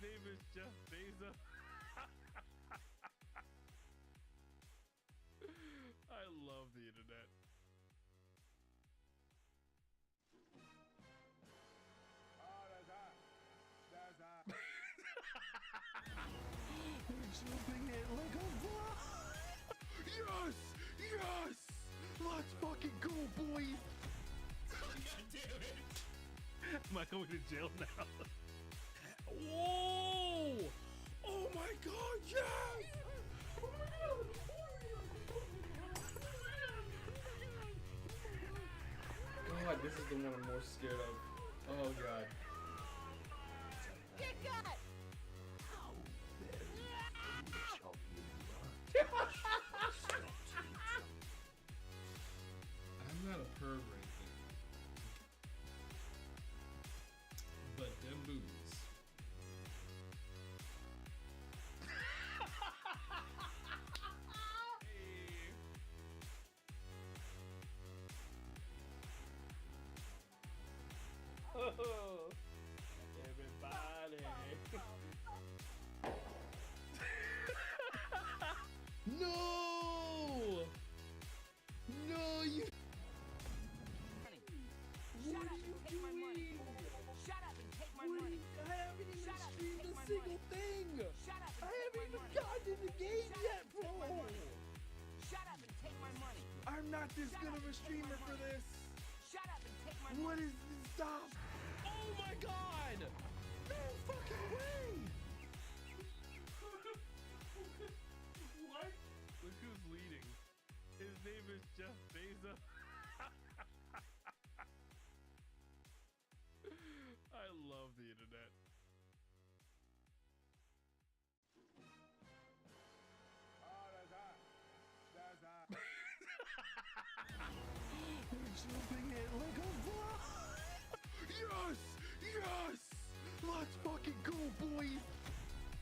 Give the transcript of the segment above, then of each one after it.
name is Jeff Bezos. I love the internet. Oh, that's hot. That's hot. We're jumping it like a ball. Yes! Yes! Let's fucking go, boys! God damn it! Am I going to jail now? Whoa! Oh my god, yes! God, this is the one I'm most scared of. Oh god. Get got! I'm not a perv or anything. But them boobies. Oh, everybody. No! No, you. Shut up and take my money. Shut up and take my money. I haven't even Shut up and streamed take a my single money. thing. Shut up I and haven't take even my money. gotten in the game Shut yet, up and take my bro. money. Shut up and take my money. I'm not this Shut good up of a and take streamer my for money. this. Shut up and take my money. What is this? Stop. Oh my god. No fucking way. What? Look who's leading. His name is Jeff Bezos. I love the internet. Oh, that's hot. That's hot. We're jumping it like a ball. Yes! Yes! Let's fucking go, boys!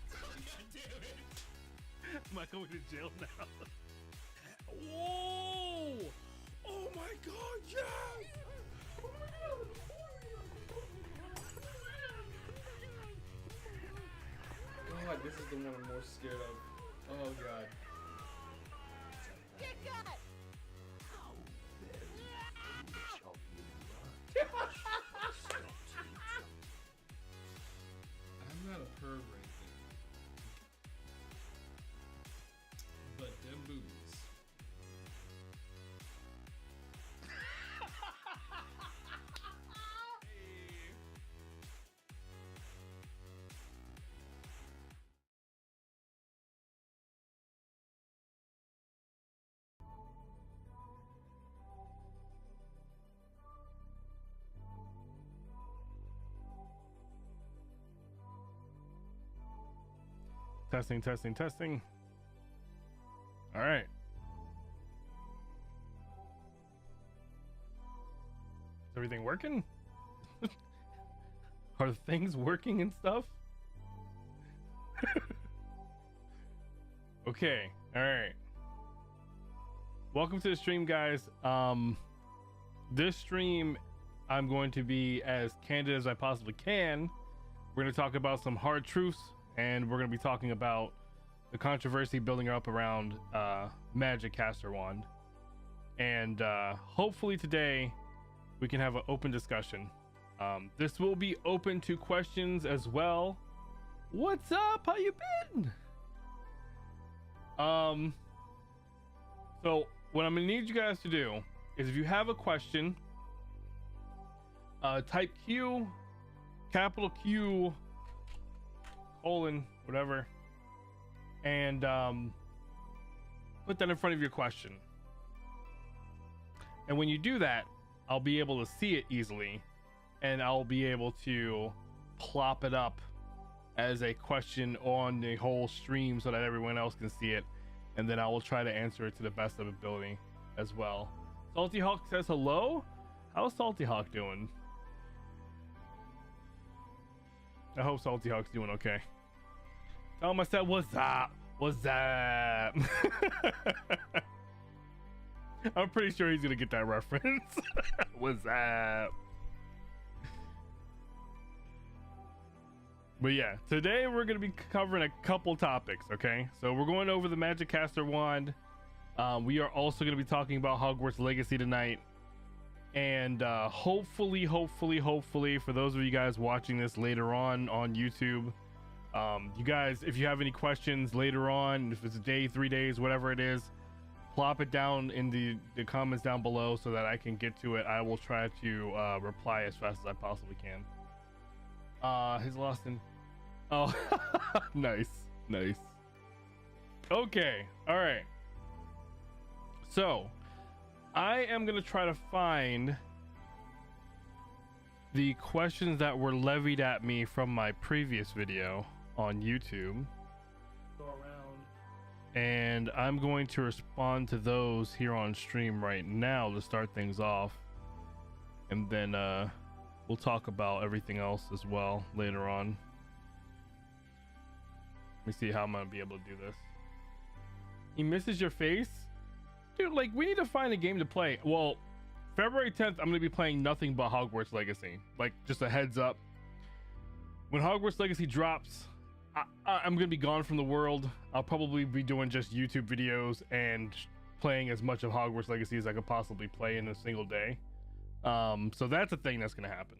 God damn it! Am I going to jail now? Whoa! Oh my god, yes! God, this is the one I'm most scared of. Oh god. Get got! I'm not a perv or anything. But them boobies. Testing, testing, testing. All right. Is everything working? Are things working and stuff? Okay. All right. Welcome to the stream, guys. This stream, I'm going to be as candid as I possibly can. We're going to talk about some hard truths, and we're going to be talking about the controversy building up around Magic Caster Wand. And hopefully today we can have an open discussion. This will be open to questions as well. What's up? How you been? So what I'm gonna need you guys to do is, if you have a question, type Q, capital Q, colon, whatever, and put that in front of your question. And when you do that, I'll be able to see it easily, and I'll be able to plop it up as a question on the whole stream so that everyone else can see it, and then I will try to answer it to the best of ability as well. Salty Hawk says hello. How's Salty Hawk doing? I hope Salty Hawk's doing okay. Tell him I said what's up. What's up? I'm pretty sure he's gonna get that reference. What's up? But yeah, today we're going to be covering a couple topics, okay? So we're going over the Magic Caster wand. We are also going to be talking about Hogwarts Legacy tonight. And hopefully, for those of you guys watching this later on YouTube, you guys, if you have any questions later on, if it's a day, 3 days, whatever it is, plop it down in the comments down below so that I can get to it. I will try to reply as fast as I possibly can. He's lost in... Oh, nice. Okay, all right. So, I am going to try to find the questions that were levied at me from my previous video on YouTube. Go around. And I'm going to respond to those here on stream right now to start things off. And then we'll talk about everything else as well later on. Let me see how I'm going to be able to do this. He misses your face? Dude, like, we need to find a game to play. Well, February 10th, I'm going to be playing nothing but Hogwarts Legacy. Like, just a heads up. When Hogwarts Legacy drops, I'm going to be gone from the world. I'll probably be doing just YouTube videos and playing as much of Hogwarts Legacy as I could possibly play in a single day. So that's a thing that's going to happen.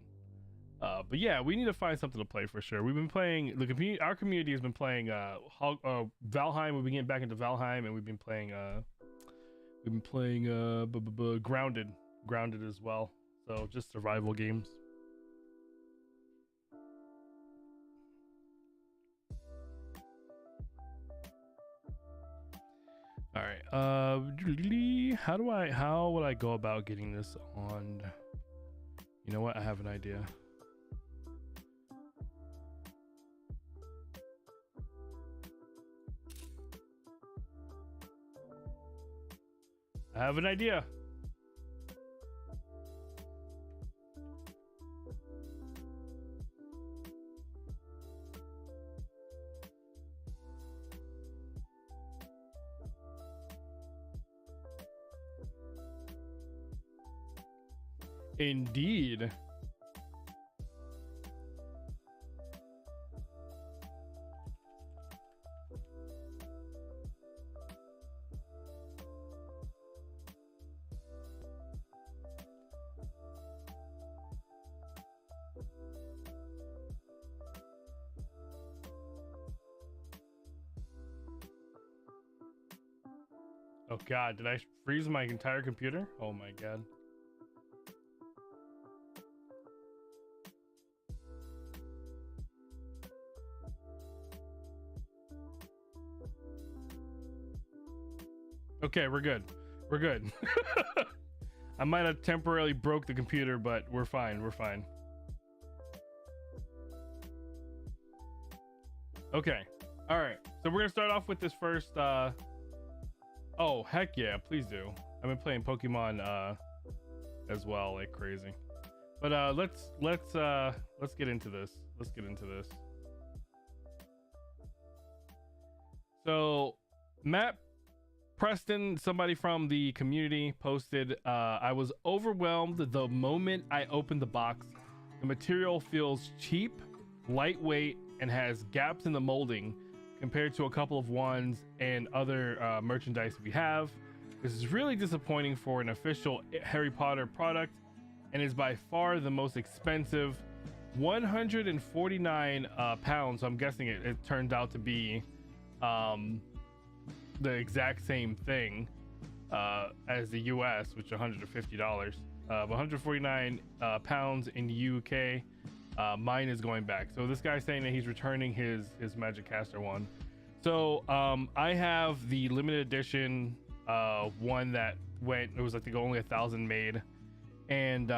But yeah, we need to find something to play for sure. We've been playing, our community has been playing Valheim. We've been getting back into Valheim, and we've been playing Grounded as well. So just survival games. All right. How would I go about getting this on? You know what? I have an idea. Indeed. Oh God, did I freeze my entire computer? Oh my God. Okay, we're good. I might have temporarily broke the computer, but we're fine. Okay. All right. So we're going to start off with this first oh, heck yeah, please do. I've been playing Pokemon as well like crazy. But let's get into this. So, Matt Preston, somebody from the community, posted, I was overwhelmed the moment I opened the box. The material feels cheap, lightweight, and has gaps in the molding compared to a couple of wands and other merchandise we have. This is really disappointing for an official Harry Potter product and is by far the most expensive. 149 pounds. So I'm guessing it turned out to be the exact same thing as the US, which is $150. 149 pounds in the UK. Mine is going back. So this guy's saying that he's returning his Magic Caster one. So I have the limited edition one that went, it was I think only 1,000 made, and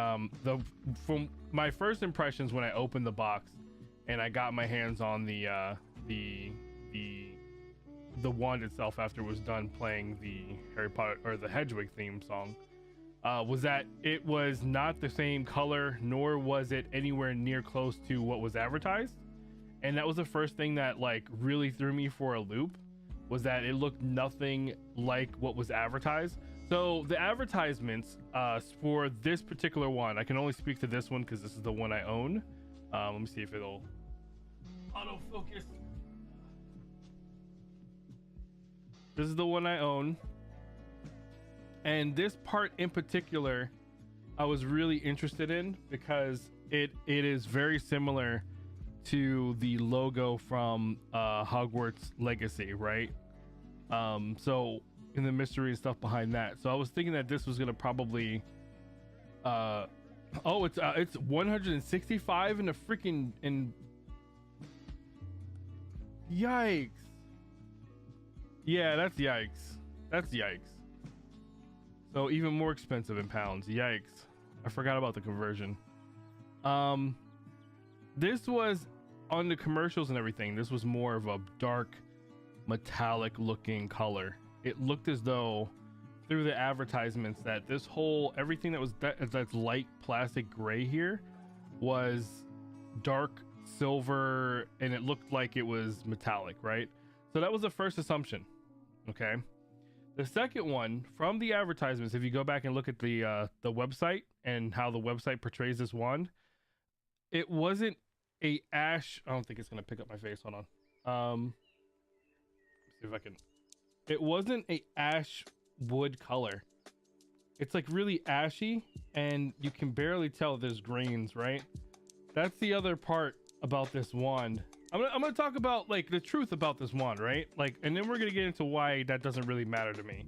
from my first impressions when I opened the box and I got my hands on the wand itself after it was done playing the Harry Potter or the Hedwig theme song, was that it was not the same color, nor was it anywhere near close to what was advertised. And that was the first thing that like really threw me for a loop, was that it looked nothing like what was advertised. So the advertisements for this particular one, I can only speak to this one because this is the one I own. Let me see if it'll Autofocus. This is the one I own. And this part in particular, I was really interested in because it is very similar to the logo from Hogwarts Legacy, right? So in the mystery and stuff behind that. So I was thinking that this was gonna probably oh, it's 165 in a freaking yikes. Yeah, that's yikes. That's yikes. So even more expensive in pounds. Yikes. I forgot about the conversion. This was on the commercials and everything. This was more of a dark metallic looking color. It looked as though through the advertisements that this whole everything that's light plastic gray here was dark silver, and it looked like it was metallic, right? So that was the first assumption. Okay. The second one from the advertisements, if you go back and look at the website and how the website portrays this wand, it wasn't a ash. I don't think it's gonna pick up my face. Hold on. See if I can. It wasn't a ash wood color. It's like really ashy, and you can barely tell there's grains, right? That's the other part about this wand. I'm gonna talk about like the truth about this wand, right? Like, and then we're gonna get into why that doesn't really matter to me,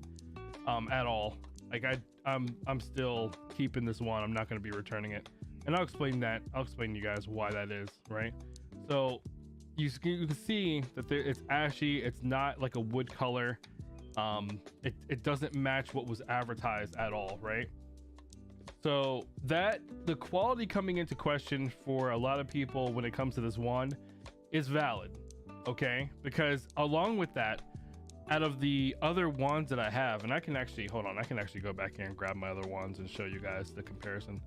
at all. Like I'm still keeping this wand. I'm not gonna be returning it, and I'll explain that. I'll explain to you guys why that is, right? So you can see that it's ashy. It's not like a wood color. It doesn't match what was advertised at all, right? So that the quality coming into question for a lot of people when it comes to this wand is valid, okay? Because along with that, out of the other wands that I have, and I can actually hold on, I can actually go back here and grab my other wands and show you guys the comparison,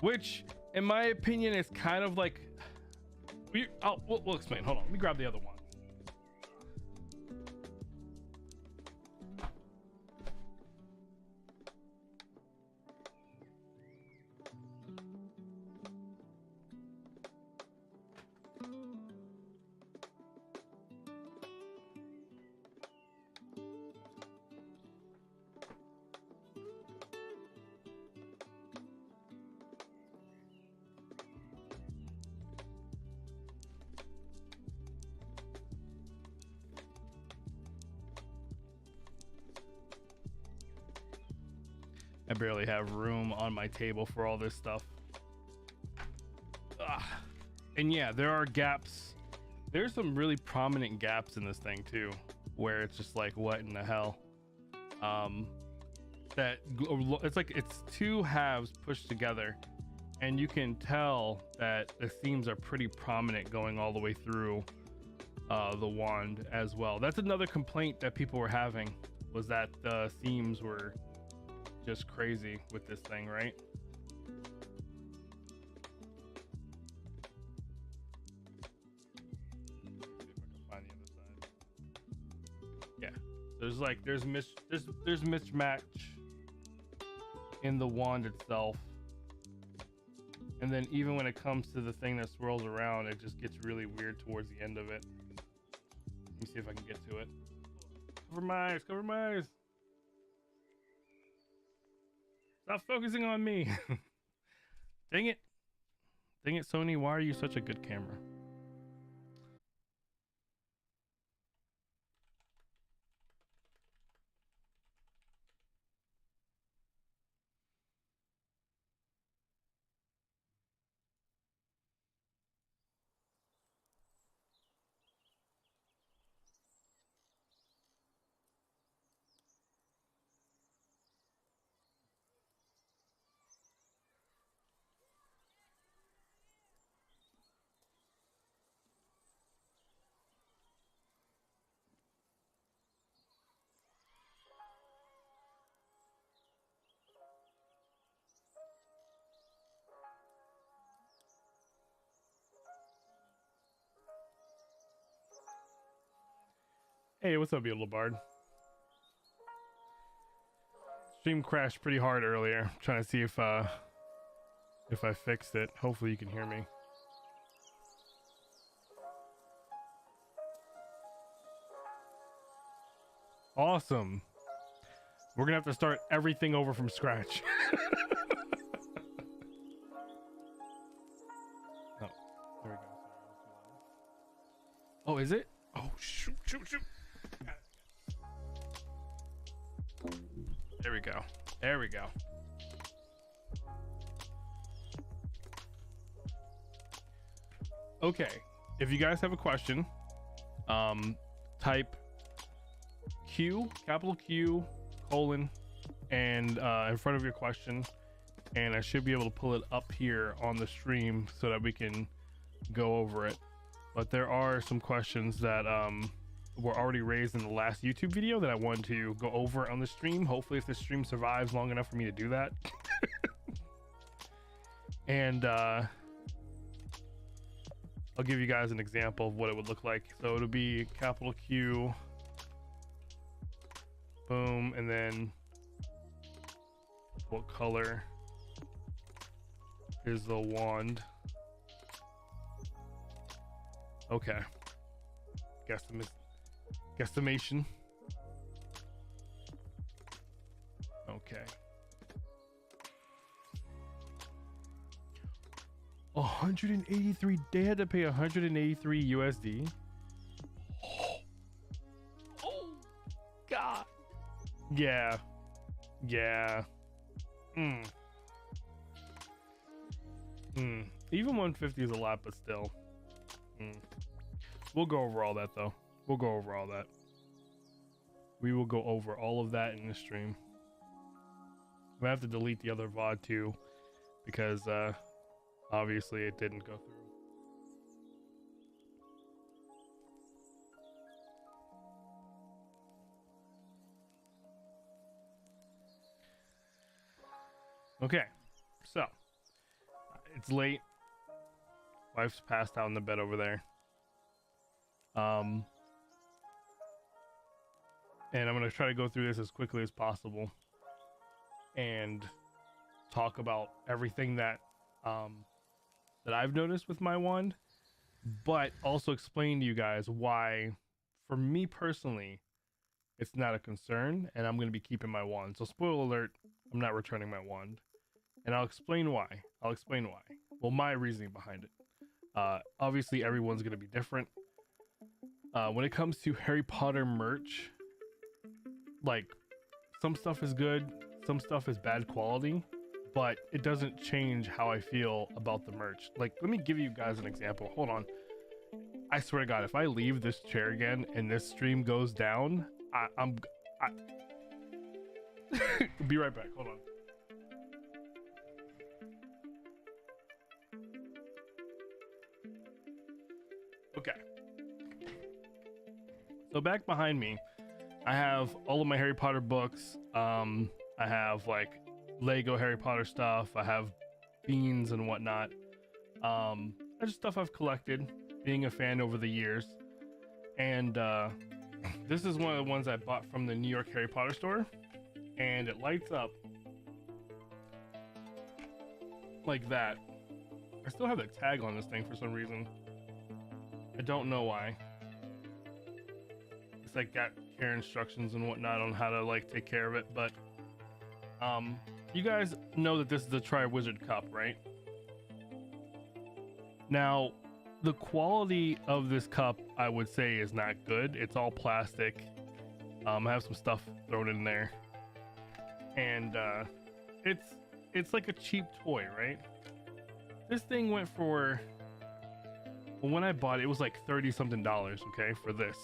which in my opinion is kind of like we'll explain. Hold on, let me grab the other one. I barely have room on my table for all this stuff. Ugh. And yeah, there are gaps. There's some really prominent gaps in this thing too, where it's just like, what in the hell? It's like it's two halves pushed together, and you can tell that the seams are pretty prominent going all the way through the wand as well. That's another complaint that people were having, was that the seams were just crazy with this thing, right? Find the other side. Yeah, there's mismatch in the wand itself, and then even when it comes to the thing that swirls around, it just gets really weird towards the end of it. Let me see if I can get to it. Cover my eyes, cover my eyes. Stop focusing on me. Dang it. Dang it, Sony. Why are you such a good camera? Hey, what's up, you little bard? Stream crashed pretty hard earlier. Trying to see if I fixed it. Hopefully you can hear me. Awesome. We're gonna have to start everything over from scratch. Oh, there we go. Oh, is it? Oh, shoot. There we go. There we go. Okay, if you guys have a question, type Q, capital Q, colon, and in front of your question, and I should be able to pull it up here on the stream so that we can go over it. But there are some questions that were already raised in the last YouTube video that I wanted to go over on the stream. Hopefully, if this stream survives long enough for me to do that. And I'll give you guys an example of what it would look like. So it'll be capital Q, boom, and then what color is the wand? Okay. Guesstimation. Okay. 183. They had to pay 183 USD. Oh God. Yeah. Even 150 is a lot, but still. We'll go over all that though. We will go over all of that in the stream. We have to delete the other VOD too, because obviously it didn't go through. Okay, so it's late. Wife's passed out in the bed over there. And I'm gonna try to go through this as quickly as possible and talk about everything that that I've noticed with my wand, but also explain to you guys why, for me personally, it's not a concern, and I'm gonna be keeping my wand. So spoiler alert, I'm not returning my wand, and I'll explain why. Well, my reasoning behind it. Obviously, everyone's gonna be different. When it comes to Harry Potter merch, like, some stuff is good, some stuff is bad quality, but it doesn't change how I feel about the merch. Like, let me give you guys an example. Hold on. I swear to God, if I leave this chair again and this stream goes down, I'm be right back. Hold on. Okay. So back behind me, I have all of my Harry Potter books. I have like Lego Harry Potter stuff. I have beans and whatnot. That's stuff I've collected, being a fan over the years. And this is one of the ones I bought from the New York Harry Potter store, and it lights up like that. I still have the tag on this thing for some reason. I don't know why. It's like got care instructions and whatnot on how to like take care of it, but you guys know that this is the Triwizard Cup, right? Now, the quality of this cup, I would say, is not good. It's all plastic. I have some stuff thrown in there, and it's like a cheap toy, right? This thing went for, well, when I bought it, it was like $30 something, okay, for this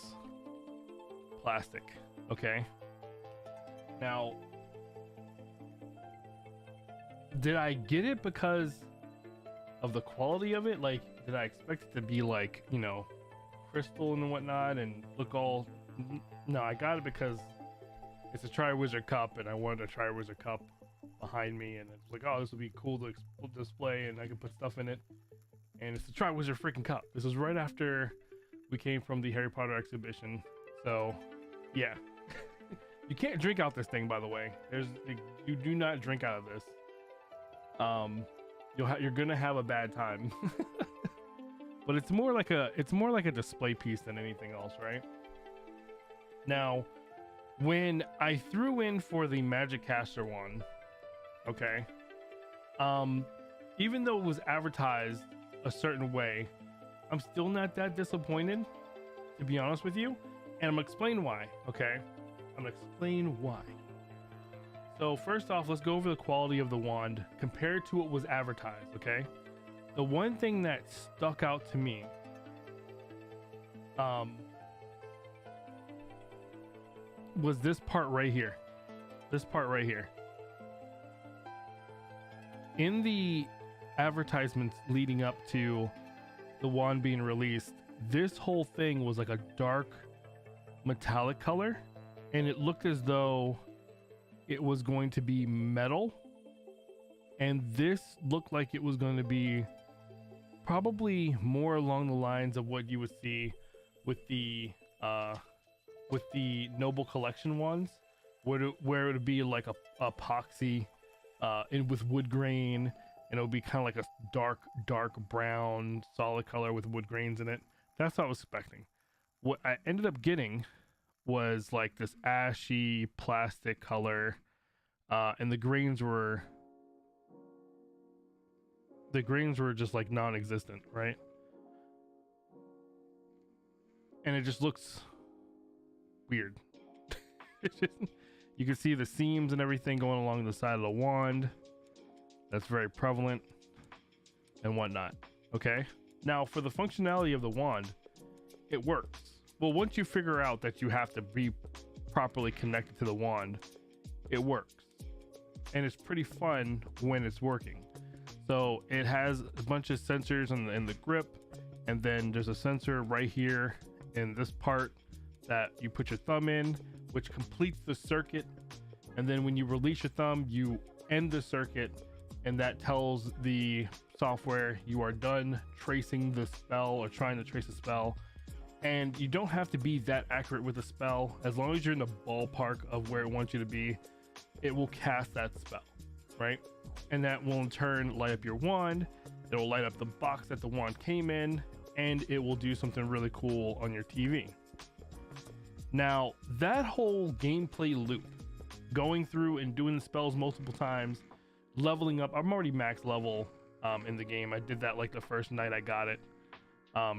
plastic, okay? Now, did I get it because of the quality of it? Like, did I expect it to be like, you know, crystal and whatnot and look all... No, I got it because it's a Triwizard Cup, and I wanted a Triwizard Cup behind me, and it's like, oh, this would be cool to display, and I can put stuff in it. And it's the Triwizard freaking Cup. This was right after we came from the Harry Potter exhibition, so yeah. You can't drink out this thing, by the way. You do not drink out of this. You're gonna have a bad time. But it's more like a display piece than anything else, right? Now, When I threw in for the Magic Caster one, okay, even though it was advertised a certain way, I'm still not that disappointed, to be honest with you. And I'm gonna explain why, okay? I'm gonna explain why. So first off, let's go over the quality of the wand compared to what was advertised, okay? The one thing that stuck out to me, was this part right here. This part right here. In the advertisements leading up to the wand being released, this whole thing was like a dark metallic color, and it looked as though it was going to be metal, and this looked like it was going to be probably more along the lines of what you would see with the Noble Collection ones, where it would be like a epoxy in with wood grain, and it would be kind of like a dark brown solid color with wood grains in it. That's what I was expecting. What I ended up getting was like this ashy plastic color, and the grains were just like non-existent, right? And it just looks weird. You can see the seams and everything going along the side of the wand. That's very prevalent and whatnot. Okay, now for the functionality of the wand, it works. Well, once you figure out that you have to be properly connected to the wand, it works, and it's pretty fun when it's working. So it has a bunch of sensors in the grip, and then there's a sensor right here in this part that you put your thumb in, which completes the circuit. And then when you release your thumb, you end the circuit, and that tells the software you are done tracing the spell or trying to trace a spell. And you don't have to be that accurate with the spell. As long as you're in the ballpark of where it wants you to be, it will cast that spell, right? And that will in turn light up your wand. It will light up the box that the wand came in, and it will do something really cool on your TV. Now, that whole gameplay loop, going through and doing the spells multiple times, leveling up. I'm already max level in the game. I did that like the first night I got it.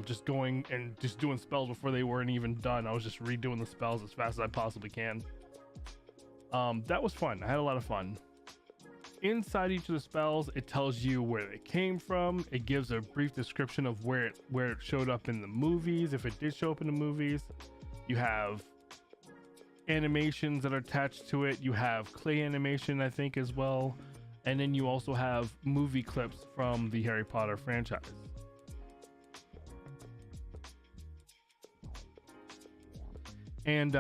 Just going and just doing spells before they weren't even done. I was just redoing the spells as fast as I possibly can. That was fun. I had a lot of fun. Inside each of the spells, it tells you where they came from. It gives a brief description of where it showed up in the movies, if it did show up in the movies. You have animations that are attached to it. You have clay animation, I think, as well. And then you also have movie clips from the Harry Potter franchise. And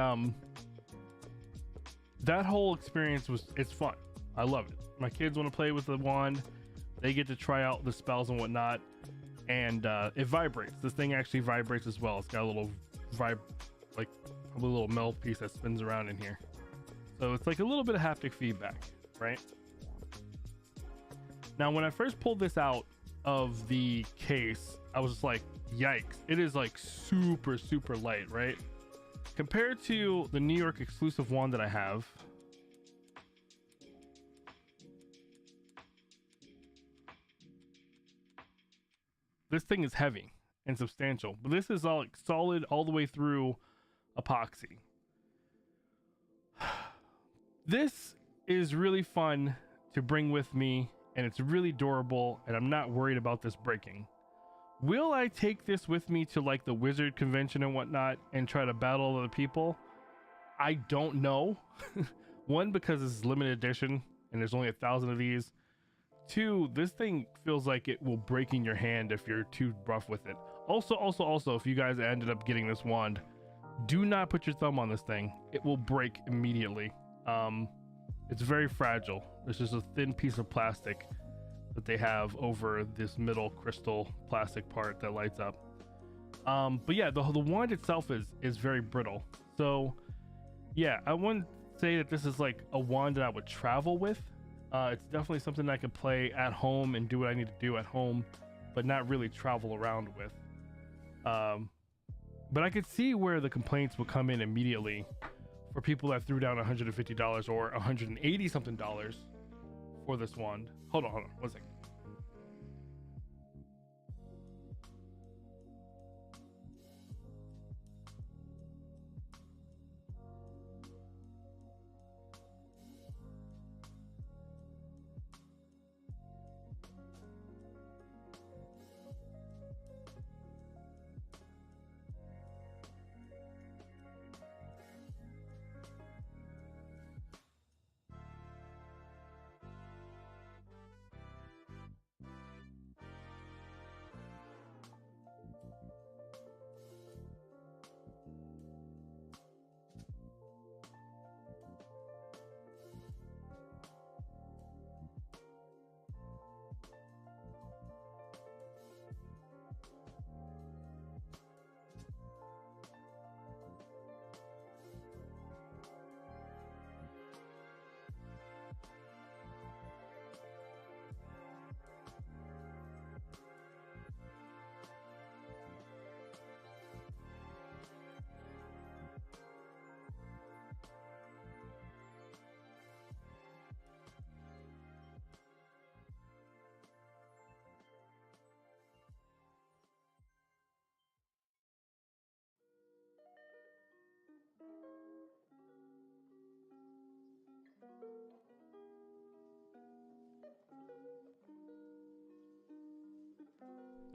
that whole experience it's fun. I love it. My kids want to play with the wand. They get to try out the spells and whatnot. And it vibrates. This thing actually vibrates as well. It's got a little like probably a little metal piece that spins around in here. So it's like a little bit of haptic feedback, right? Now, when I first pulled this out of the case, I was just like, yikes. It is like super, super light, right? Compared to the New York exclusive wand that I have, this thing is heavy and substantial, but this is all like solid all the way through epoxy. This is really fun to bring with me, and it's really durable, and I'm not worried about this breaking. Will I take this with me to like the Wizard convention and whatnot and try to battle other people? I don't know. One, because it's limited edition and there's only 1,000 of these. Two, this thing feels like it will break in your hand if you're too rough with it. Also, if you guys ended up getting this wand, do not put your thumb on this thing. It will break immediately. It's very fragile. It's just a thin piece of plastic that they have over this middle crystal plastic part that lights up. But yeah, the wand itself is very brittle. So yeah, I wouldn't say that this is like a wand that I would travel with. It's definitely something I could play at home and do what I need to do at home, but not really travel around with. But I could see where the complaints would come in immediately for people that threw down $150 or $180 something for this wand. Hold on 1 second.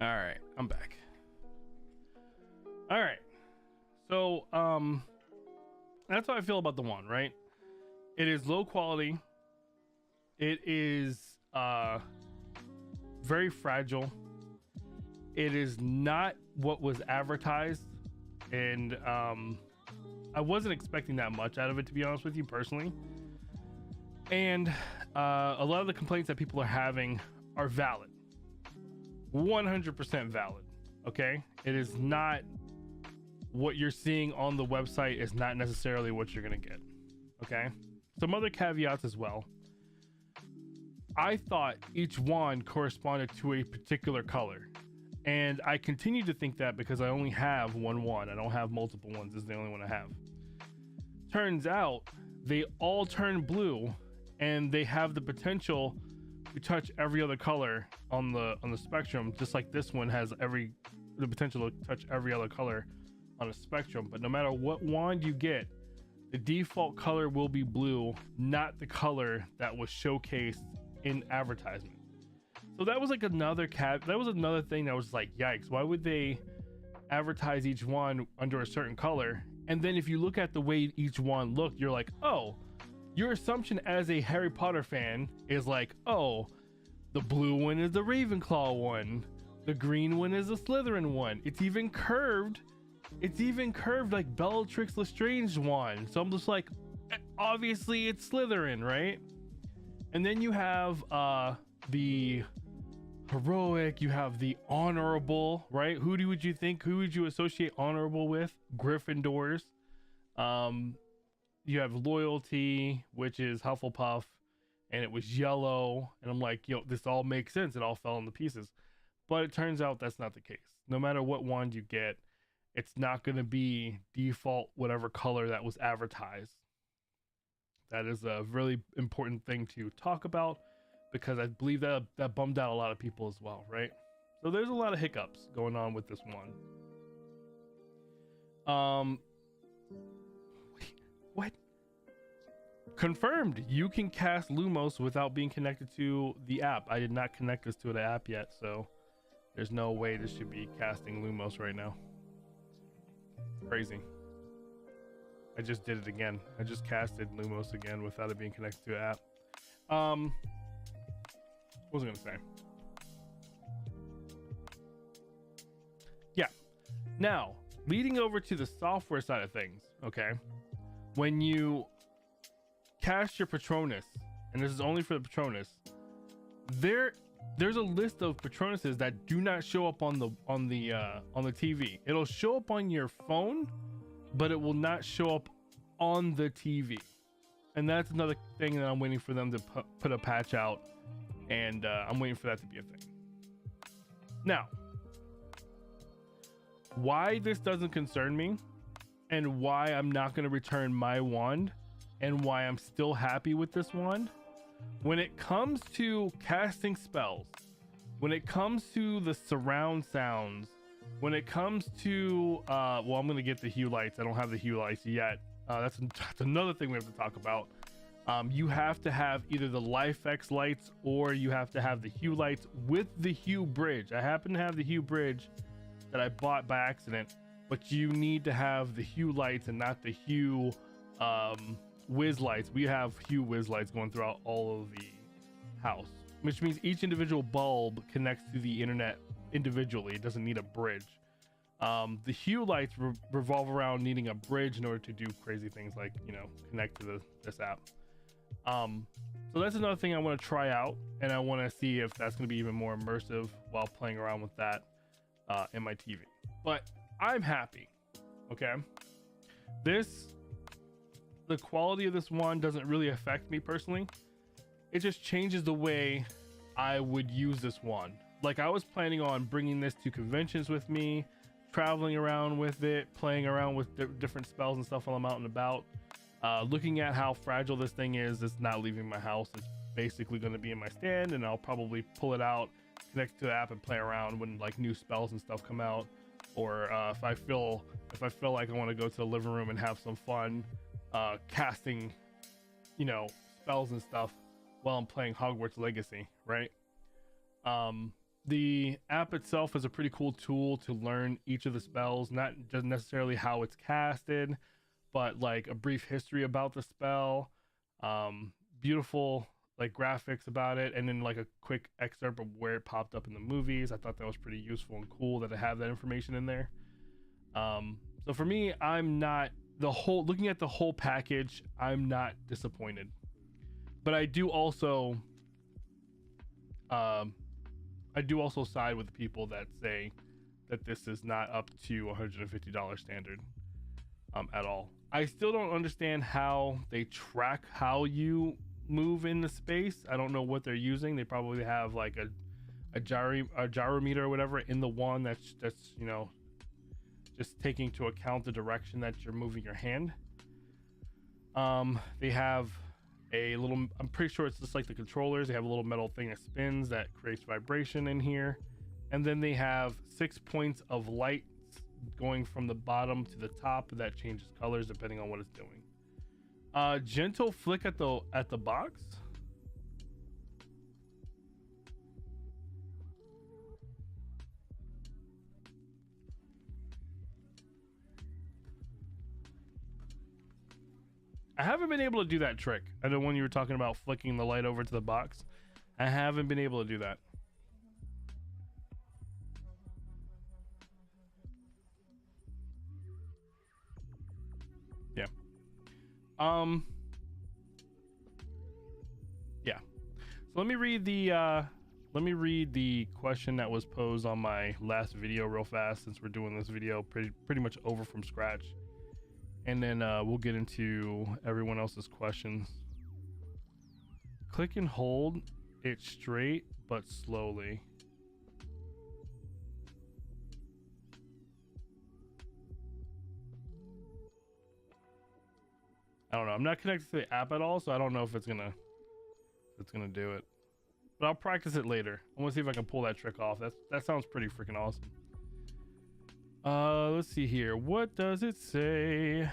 All right, I'm back. All right. So, that's how I feel about the wand, right? It is low quality. It is very fragile. It is not what was advertised, and I wasn't expecting that much out of it, to be honest with you personally. And a lot of the complaints that people are having are valid. 100% valid. Okay, it is not what you're seeing on the website is not necessarily what you're gonna get. Okay, some other caveats as well. I thought each wand corresponded to a particular color, and I continue to think that because I only have one wand. I don't have multiple ones. This is the only one I have. Turns out they all turn blue, and they have the potential to touch every other color on the spectrum, just like this one has the potential to touch every other color on a spectrum. But no matter what wand you get, the default color will be blue, not the color that was showcased in advertisement. So that was like another that was another thing that was like, yikes, why would they advertise each wand under a certain color? And then if you look at the way each wand looked, you're like, oh, your assumption as a Harry Potter fan is like, oh, the blue one is the Ravenclaw one, the green one is the Slytherin one. It's even curved like Bellatrix Lestrange's wand. So I'm just like, obviously it's Slytherin, right? And then you have the heroic, you have the honorable, right? Who would you associate honorable with? Gryffindors. You have loyalty, which is Hufflepuff, and it was yellow. And I'm like, this all makes sense. It all fell into pieces. But it turns out that's not the case. No matter what wand you get, it's not going to be default whatever color that was advertised. That is a really important thing to talk about, because I believe that bummed out a lot of people as well, right? So there's a lot of hiccups going on with this one. What? Confirmed. You can cast Lumos without being connected to the app. I did not connect this to the app yet, so there's no way this should be casting Lumos right now. Crazy. I just did it again. I just casted Lumos again without it being connected to an app. What was I gonna say? Yeah. Now, leading over to the software side of things, okay? When you cast your Patronus, and this is only for the Patronus, there's a list of Patronuses that do not show up on the TV. It'll show up on your phone, but it will not show up on the TV. And that's another thing that I'm waiting for them to put a patch out, and I'm waiting for that to be a thing. Now, why this doesn't concern me, and why I'm not going to return my wand and why I'm still happy with this wand. When it comes to casting spells, when it comes to the surround sounds, when it comes to well, I'm going to get the hue lights. I don't have the hue lights yet. That's another thing we have to talk about. You have to have either the LifeX lights or you have to have the hue lights with the hue bridge. I happen to have the hue bridge that I bought by accident, but you need to have the hue lights and not the hue whiz lights. We have hue whiz lights going throughout all of the house, which means each individual bulb connects to the internet individually. It doesn't need a bridge. The hue lights revolve around needing a bridge in order to do crazy things like, you know, connect to this app. So that's another thing I want to try out, and I want to see if that's going to be even more immersive while playing around with that in my TV. But I'm happy. Okay, the quality of this one doesn't really affect me personally. It just changes the way I would use this one. Like, I was planning on bringing this to conventions with me, traveling around with it, playing around with different spells and stuff while I'm out and about. Looking at how fragile this thing is, it's not leaving my house. It's basically going to be in my stand, and I'll probably pull it out, connect to the app, and play around when like new spells and stuff come out. Or if I feel like I want to go to the living room and have some fun casting, you know, spells and stuff while I'm playing Hogwarts Legacy, right? The app itself is a pretty cool tool to learn each of the spells, not just necessarily how it's casted, but like a brief history about the spell, beautiful like graphics about it, and then like a quick excerpt of where it popped up in the movies. I thought that was pretty useful and cool that I have that information in there. So for me, I'm not looking at the whole package, I'm not disappointed. But I do also side with the people that say that this is not up to $150 standard at all. I still don't understand how they track how you move in the space. I don't know what they're using. They probably have like a gyrometer or whatever in the one that's you know, just taking into account the direction that you're moving your hand. They have a little, I'm pretty sure it's just like the controllers. They have a little metal thing that spins that creates vibration in here. And then they have 6 points of light going from the bottom to the top that changes colors depending on what it's doing. Gentle flick at the box. I haven't been able to do that trick. I know when you were talking about flicking the light over to the box, I haven't been able to do that. Yeah. Yeah. So let me read the question that was posed on my last video real fast, since we're doing this video pretty much over from scratch. And then we'll get into everyone else's questions. Click and hold it straight but slowly. I don't know. I'm not connected to the app at all, so I don't know if it's gonna do it. But I'll practice it later. I want to see if I can pull that trick off. That sounds pretty freaking awesome. Let's see here. What does it say?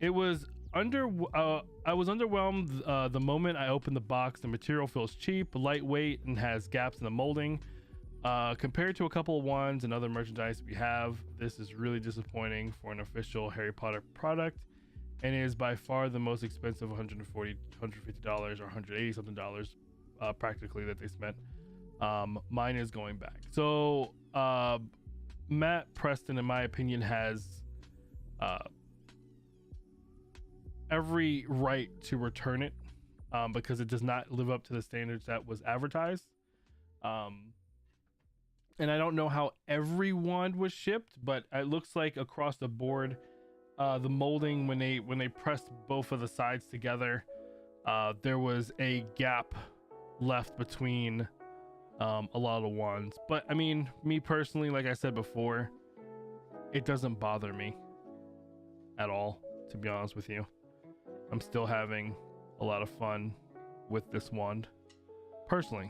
I was underwhelmed the moment I opened the box. The material feels cheap, lightweight, and has gaps in the molding. Compared to a couple of ones and other merchandise we have, this is really disappointing for an official Harry Potter product, and is by far the most expensive $140, $150, or $180 something dollars practically that they spent. Mine is going back. So Matt Preston, in my opinion, has every right to return it because it does not live up to the standards that was advertised. And I don't know how every wand was shipped, but it looks like across the board, the molding, when they pressed both of the sides together, there was a gap left between a lot of wands. But I mean, me personally, like I said before, it doesn't bother me at all, to be honest with you. I'm still having a lot of fun with this wand, personally.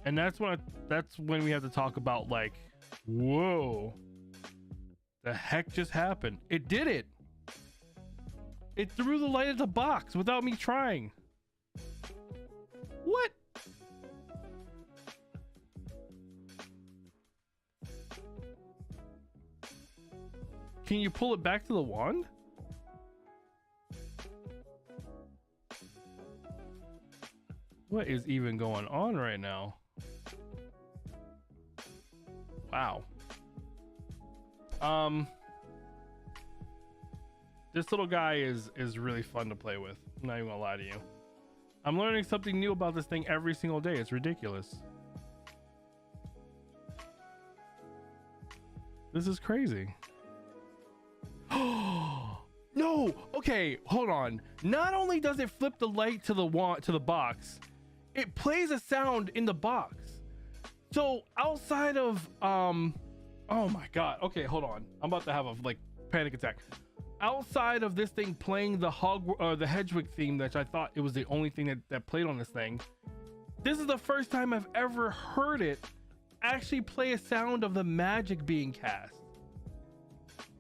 And that's when we have to talk about, like, whoa, the heck just happened? It did it. It threw the light at the box without me trying. What? Can you pull it back to the wand? What is even going on right now? Wow. This little guy is really fun to play with. I'm not even gonna lie to you. I'm learning something new about this thing every single day. It's ridiculous. This is crazy. No. Okay, hold on. Not only does it flip the light to the box, it plays a sound in the box. So outside of oh my god. Okay, hold on. I'm about to have a panic attack. Outside of this thing playing the the Hedwig theme, that I thought it was the only thing that played on this thing, this is the first time I've ever heard it actually play a sound of the magic being cast.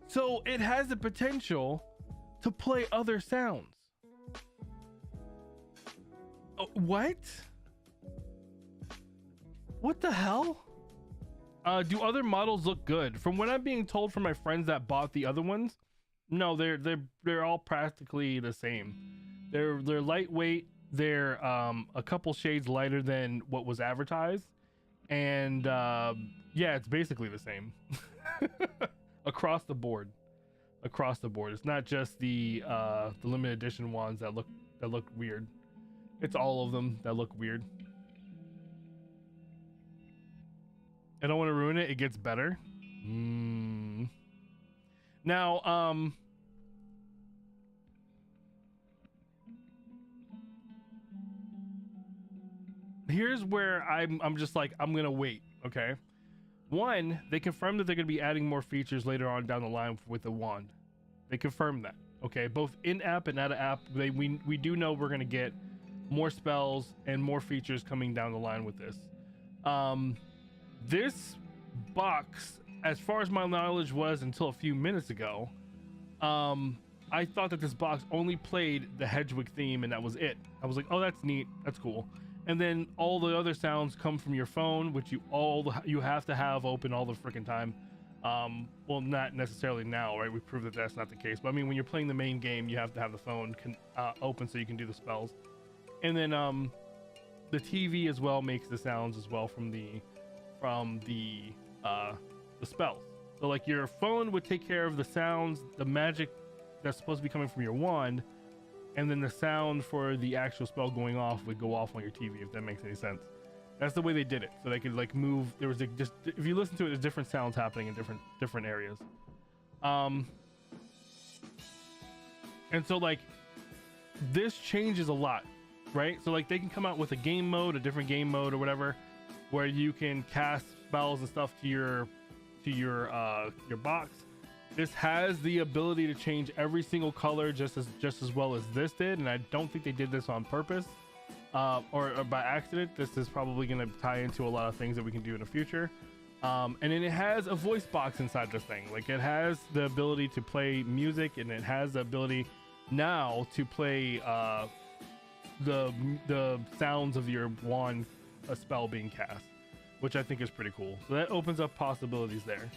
So it has the potential to play other sounds. Oh, what? What the hell? Do other models look good? From what I'm being told from my friends that bought the other ones, no, they're all practically the same. They're lightweight. They're a couple shades lighter than what was advertised, and yeah, it's basically the same across the board. Across the board, it's not just the limited edition ones that look weird. It's all of them that look weird. I don't want to ruin it. It gets better. Now, here's where I'm just like, I'm gonna wait. Okay. One, they confirmed that they're gonna be adding more features later on down the line with the wand. They confirmed that. Okay, both in-app and out-of-app. We do know we're gonna get more spells and more features coming down the line with this. This box, as far as my knowledge was until a few minutes ago, I thought that this box only played the Hedwig theme and that was it. I was like, oh, that's neat, that's cool. And then all the other sounds come from your phone, which you have to have open all the freaking time. Well, not necessarily now, right? We proved that that's not the case. But I mean, when you're playing the main game, you have to have the phone open so you can do the spells. And then the TV as well makes the sounds as well from the spells. So like your phone would take care of the sounds, the magic that's supposed to be coming from your wand, and then the sound for the actual spell going off would go off on your TV, if that makes any sense. That's the way they did it, so they could like move. There was just, if you listen to it, there's different sounds happening in different areas. And so like this changes a lot, right? So like they can come out with a game mode, a different game mode or whatever, where you can cast spells and stuff to your box. This has the ability to change every single color just as well as this did, and I don't think they did this on purpose or by accident. This is probably going to tie into a lot of things that we can do in the future. And then it has a voice box inside this thing. Like it has the ability to play music, and it has the ability now to play the sounds of your wand, a spell being cast, which I think is pretty cool. So that opens up possibilities there.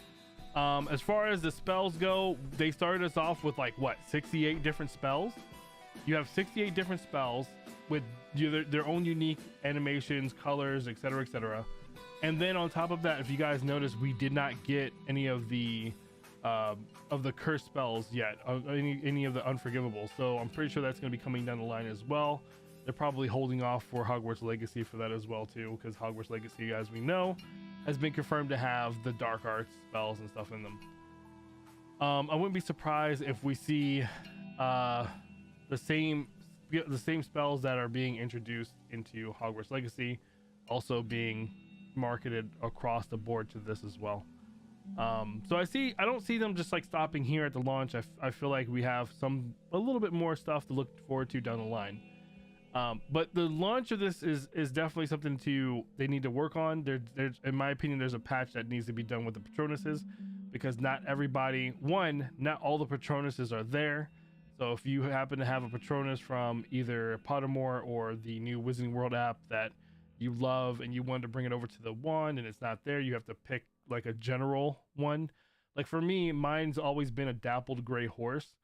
As far as the spells go, they started us off with like what, 68 different spells. You have 68 different spells with their own unique animations, colors, etc., etc. And then on top of that, if you guys notice, we did not get any of the cursed spells yet, any of the unforgivables. So I'm pretty sure that's going to be coming down the line as well. They're probably holding off for Hogwarts Legacy for that as well too, because Hogwarts Legacy, as we know, has been confirmed to have the dark arts spells and stuff in them. I wouldn't be surprised if we see the same spells that are being introduced into Hogwarts Legacy also being marketed across the board to this as well. So I don't see them just like stopping here at the launch. I feel like we have a little bit more stuff to look forward to down the line. But the launch of this is definitely something they need to work on. There's in my opinion, there's a patch that needs to be done with the Patronuses, because not all the Patronuses are there. So if you happen to have a Patronus from either Pottermore or the new Wizarding World app that you love and you want to bring it over to the one and it's not there, you have to pick like a general one. Like for me, mine's always been a dappled gray horse,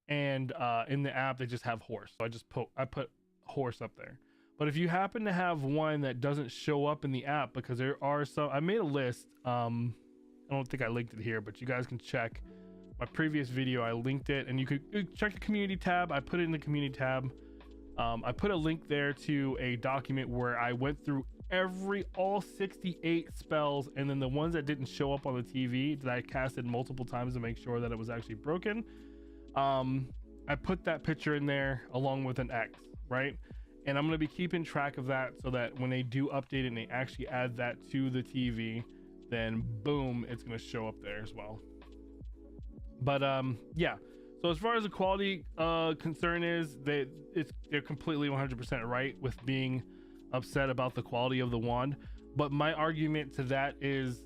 and in the app they just have horse, so I put horse up there. But if you happen to have one that doesn't show up in the app, because there are some, I made a list. I don't think I linked it here, but you guys can check my previous video. I linked it, and you could check the community tab. I put it in the community tab. I put a link there to a document where I went through all 68 spells, and then the ones that didn't show up on the TV that I casted multiple times to make sure that it was actually broken. I put that picture in there along with an X, right? And I'm going to be keeping track of that so that when they do update it and they actually add that to the TV, then boom, it's going to show up there as well. But yeah, so as far as the quality concern is, they're completely 100% right with being upset about the quality of the wand. But my argument to that is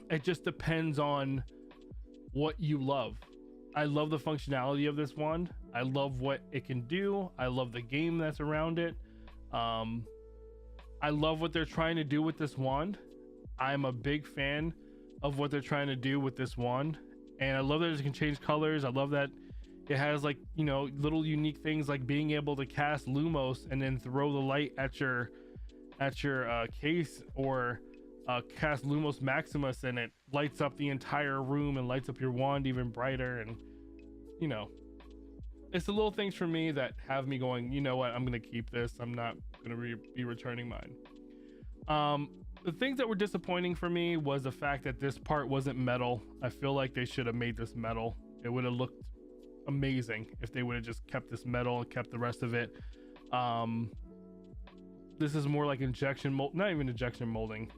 it just depends on what you love. I love the functionality of this wand. I love what it can do. I love the game that's around it. I love what they're trying to do with this wand. I'm a big fan of what they're trying to do with this wand, and I love that it can change colors. I love that it has, like, you know, little unique things like being able to cast Lumos and then throw the light at your case, or cast Lumos Maximus and it lights up the entire room and lights up your wand even brighter. And you know, it's the little things for me that have me going, you know what, I'm gonna keep this. I'm not gonna be returning mine. The things that were disappointing for me was the fact that this part wasn't metal. I feel like they should have made this metal. It would have looked amazing if they would have just kept this metal and kept the rest of it. This is more like injection mold, not even injection molding.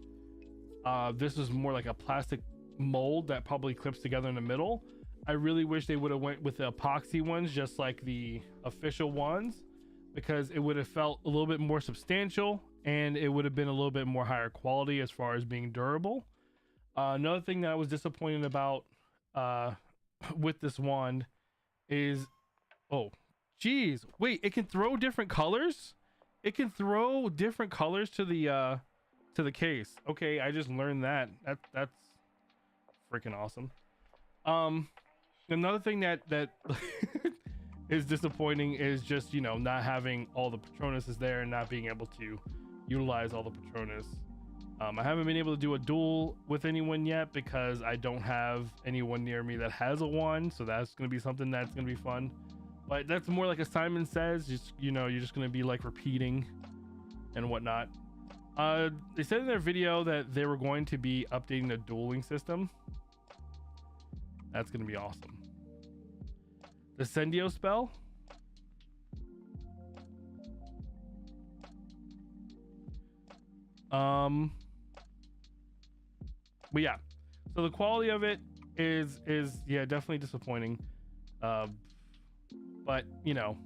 This is more like a plastic mold that probably clips together in the middle. I really wish they would have went with the epoxy ones, just like the official ones, because it would have felt a little bit more substantial and it would have been a little bit more higher quality as far as being durable. Another thing that I was disappointed about with this wand is, oh geez, wait, it can throw different colors. It can throw different colors to the case. Okay, I just learned that. That's freaking awesome. Another thing that is disappointing is just, you know, not having all the Patronuses there and not being able to utilize all the Patronus. I haven't been able to do a duel with anyone yet because I don't have anyone near me that has a wand, so that's going to be something that's going to be fun. But that's more like a Simon Says, just, you know, you're just going to be like repeating and whatnot. They said in their video that they were going to be updating the dueling system. That's going to be awesome. The Sendio spell. But yeah, so the quality of it is yeah, definitely disappointing. But you know,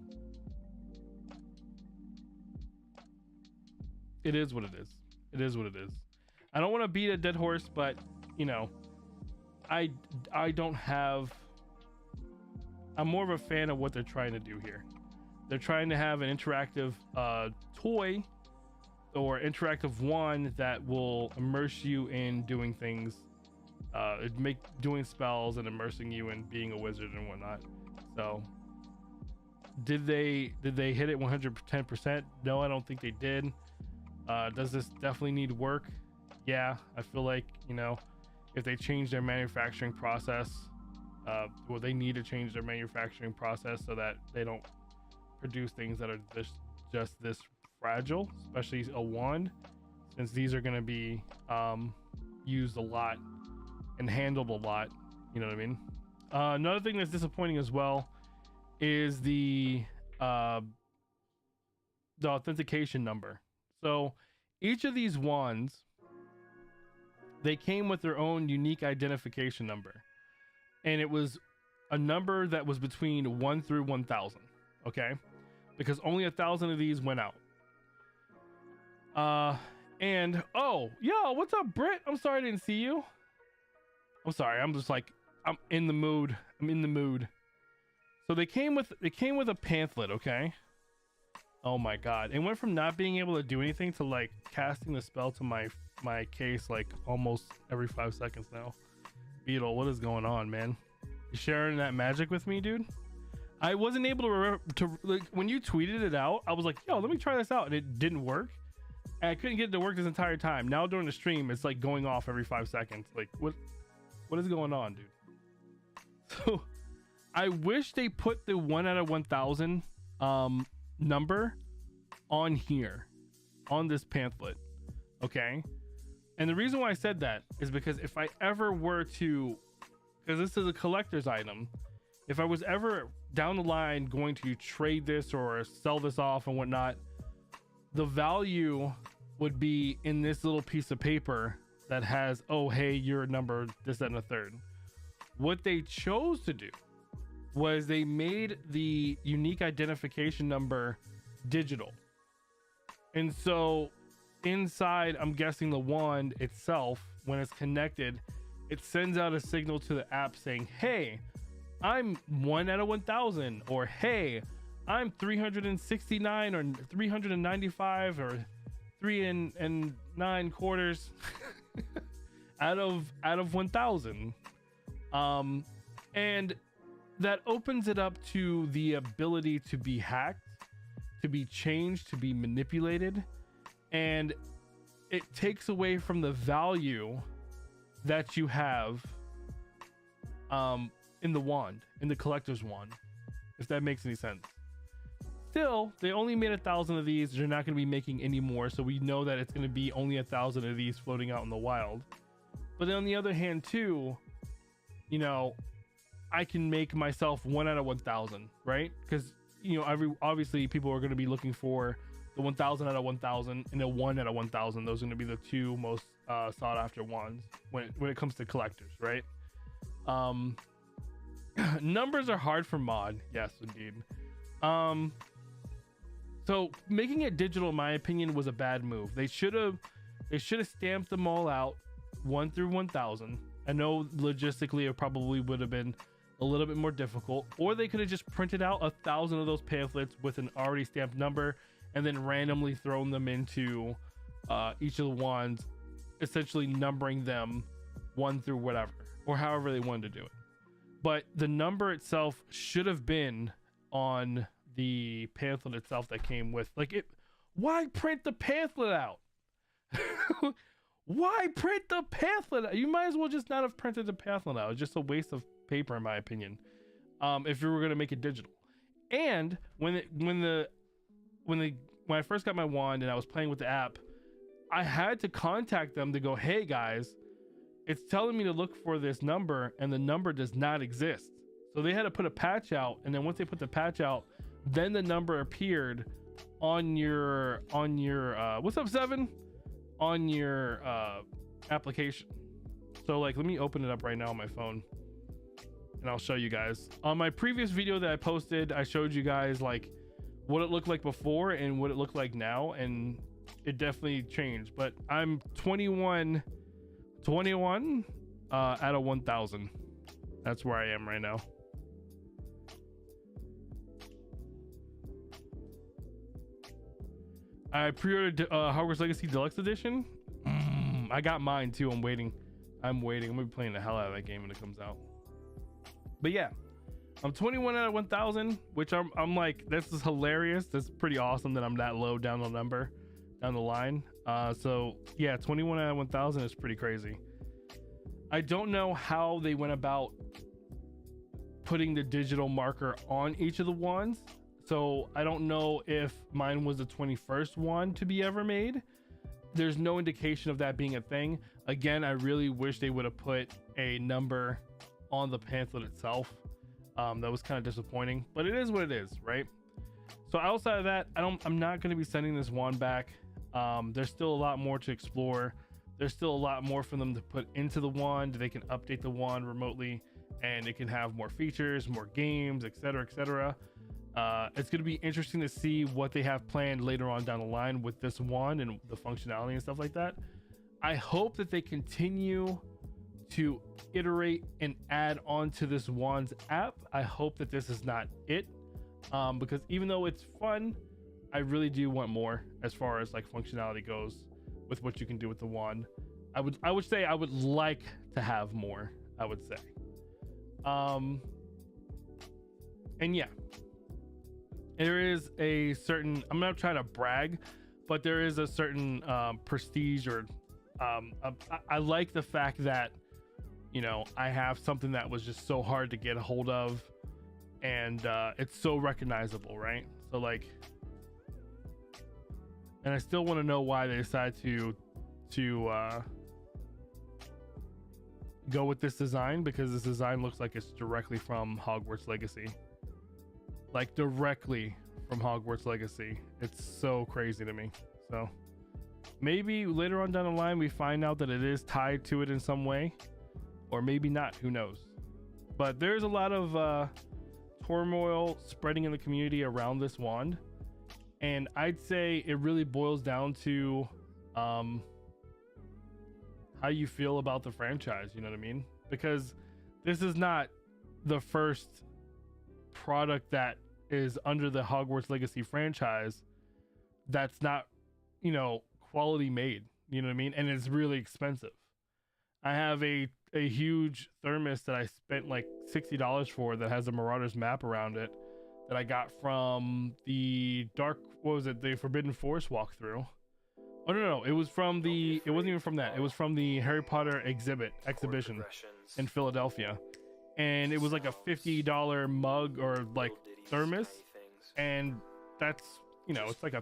it is what it is. It is what it is. I don't want to beat a dead horse, but you know, I don't have, I'm more of a fan of what they're trying to do here. They're trying to have an interactive toy or interactive wand that will immerse you in doing things, doing spells and immersing you in being a wizard and whatnot. So did they hit it 110%? No, I don't think they did. Does this definitely need work? Yeah, I feel like, you know, if they change their manufacturing process, well, they need to change their manufacturing process so that they don't produce things that are just this fragile, especially a wand, since these are going to be used a lot and handled a lot, you know what I mean? Another thing that's disappointing as well is the authentication number. So each of these wands, they came with their own unique identification number, and it was a number that was between 1 through 1,000. Okay, because only 1,000 of these went out. And oh, yo, what's up, Britt? I'm sorry I didn't see you. I'm sorry. I'm just like, I'm in the mood. I'm in the mood. So they came with a pamphlet. Okay. Oh my god, it went from not being able to do anything to like casting the spell to my case like almost every 5 seconds now. Beetle, what is going on, man? You sharing that magic with me, dude? I wasn't able to like, when you tweeted it out, I was like, yo, let me try this out, and it didn't work. And I couldn't get it to work this entire time. Now during the stream, it's like going off every 5 seconds. Like, what is going on, dude? So I wish they put the 1 out of 1,000 number on here, on this pamphlet. Okay, and the reason why I said that is because if I ever were to, because this is a collector's item, if I was ever down the line going to trade this or sell this off and whatnot, the value would be in this little piece of paper that has, oh hey, you're number this, that, and the third. What they chose to do was they made the unique identification number digital, and so inside, I'm guessing the wand itself, when it's connected, it sends out a signal to the app saying, hey, I'm 1 out of 1,000, or hey, I'm 369 or 395 or 3 and 9 quarters out of 1,000. And that opens it up to the ability to be hacked, to be changed, to be manipulated, and it takes away from the value that you have in the wand, in the collector's wand, if that makes any sense. Still, they only made 1,000 of these. They're not going to be making any more, so we know that it's going to be only 1,000 of these floating out in the wild. But then on the other hand too, you know, I can make myself 1 out of 1,000, right? Because, you know, obviously people are going to be looking for the 1,000 out of 1,000 and the 1 out of 1,000. Those are going to be the two most sought after ones when it comes to collectors, right? Numbers are hard for mod, yes, indeed. So making it digital, in my opinion, was a bad move. They should have stamped them all out 1 through 1,000. I know logistically it probably would have been a little bit more difficult, or they could have just printed out 1,000 of those pamphlets with an already stamped number and then randomly thrown them into each of the wands, essentially numbering them 1 through whatever, or however they wanted to do it. But the number itself should have been on the pamphlet itself that came with, like, it. Why print the pamphlet out? Why print the pamphlet out? You might as well just not have printed the pamphlet out. It's just a waste of paper, in my opinion, if you were going to make it digital. And when I first got my wand and I was playing with the app, I had to contact them to go, hey guys, it's telling me to look for this number and the number does not exist. So they had to put a patch out, and then once they put the patch out, then the number appeared on your what's up, Seven, on your application. So like, let me open it up right now on my phone and I'll show you guys. On my previous video that I posted, I showed you guys like what it looked like before and what it looked like now, and it definitely changed. But I'm 21 out of 1,000. That's where I am right now. I pre-ordered Hogwarts Legacy Deluxe Edition. I got mine too. I'm waiting. I'm gonna be playing the hell out of that game when it comes out. But yeah, I'm 21 out of 1,000, which I'm like, this is hilarious. That's pretty awesome that I'm that low down the line. So yeah, 21 out of 1,000 is pretty crazy. I don't know how they went about putting the digital marker on each of the wands. So I don't know if mine was the 21st wand to be ever made. There's no indication of that being a thing. Again, I really wish they would have put a number on the pamphlet itself. That was kind of disappointing, but it is what it is, right? So outside of that, I'm not going to be sending this wand back. There's still a lot more to explore. there's still a lot more for them to put into the wand. They can update the wand remotely, and it can have more features, more games, etc., etc. It's going to be interesting to see what they have planned later on down the line with this wand and the functionality and stuff like that. I hope that they continue to iterate and add on to this wand's app. I hope that this is not it, because even though it's fun, I really do want more as far as like functionality goes with what you can do with the wand. I would say I would like to have more, I would say. And yeah, there is a certain, I'm not trying to brag, but there is a certain prestige, or I like the fact that, you know, I have something that was just so hard to get a hold of, and it's so recognizable, right? So like, and I still want to know why they decided to go with this design, because this design looks like it's directly from Hogwarts Legacy. Like directly from Hogwarts Legacy. It's so crazy to me. So maybe later on down the line we find out that it is tied to it in some way, or maybe not, who knows. But there's a lot of turmoil spreading in the community around this wand, and I'd say it really boils down to how you feel about the franchise, you know what I mean? Because this is not the first product that is under the Hogwarts Legacy franchise that's not, you know, quality made, you know what I mean? And it's really expensive. I have a huge thermos that I spent like $60 for, that has a Marauders map around it, that I got from the the Forbidden Forest walkthrough. Oh no, it was from the, it wasn't even from that, it was from the Harry Potter exhibition in Philadelphia, and it was like a $50 mug or like thermos, and that's, you know, it's like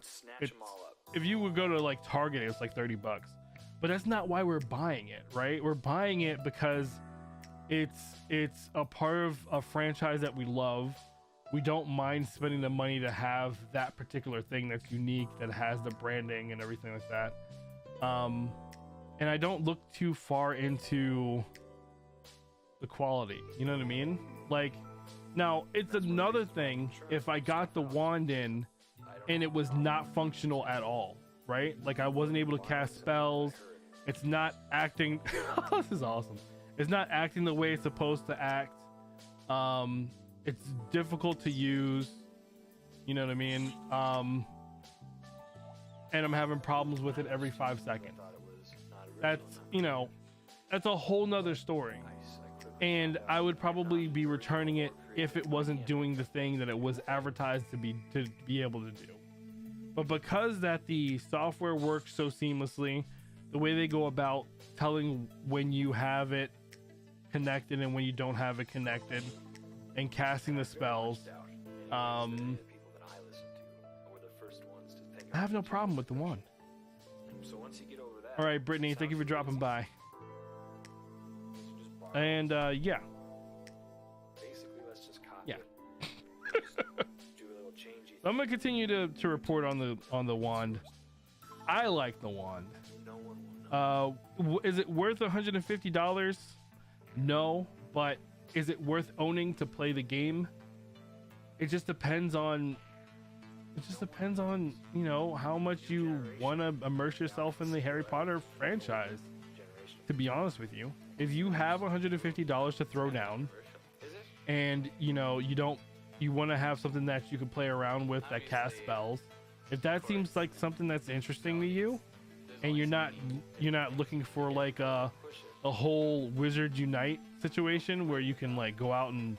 if you would go to like Target, it's like $30, but that's not why we're buying it, right? We're buying it because it's a part of a franchise that we love. We don't mind spending the money to have that particular thing that's unique, that has the branding and everything like that. And I don't look too far into the quality, you know what I mean? Like, now it's another thing if I got the wand in and it was not functional at all, right? Like I wasn't able to cast spells. It's not acting. This is awesome. It's not acting the way it's supposed to act. It's difficult to use, you know what I mean? And I'm having problems with it every 5 seconds. That's, you know, that's a whole nother story. And I would probably be returning it if it wasn't doing the thing that it was advertised to be able to do. But because that the software works so seamlessly, the way they go about telling when you have it connected and when you don't have it connected, and casting the spells, I have no problem with the one. All right, Brittany, thank you for dropping by. And yeah, I'm gonna continue to report on the wand. I like the wand. Is it worth $150? No, but is it worth owning to play the game? It just depends on, you know, how much you want to immerse yourself in the Harry Potter franchise. To be honest with you, if you have $150 to throw down, and you know you want to have something that you can play around with that casts spells, if that seems like something that's interesting to you, and you're not looking for like a whole Wizards Unite situation where you can like go out and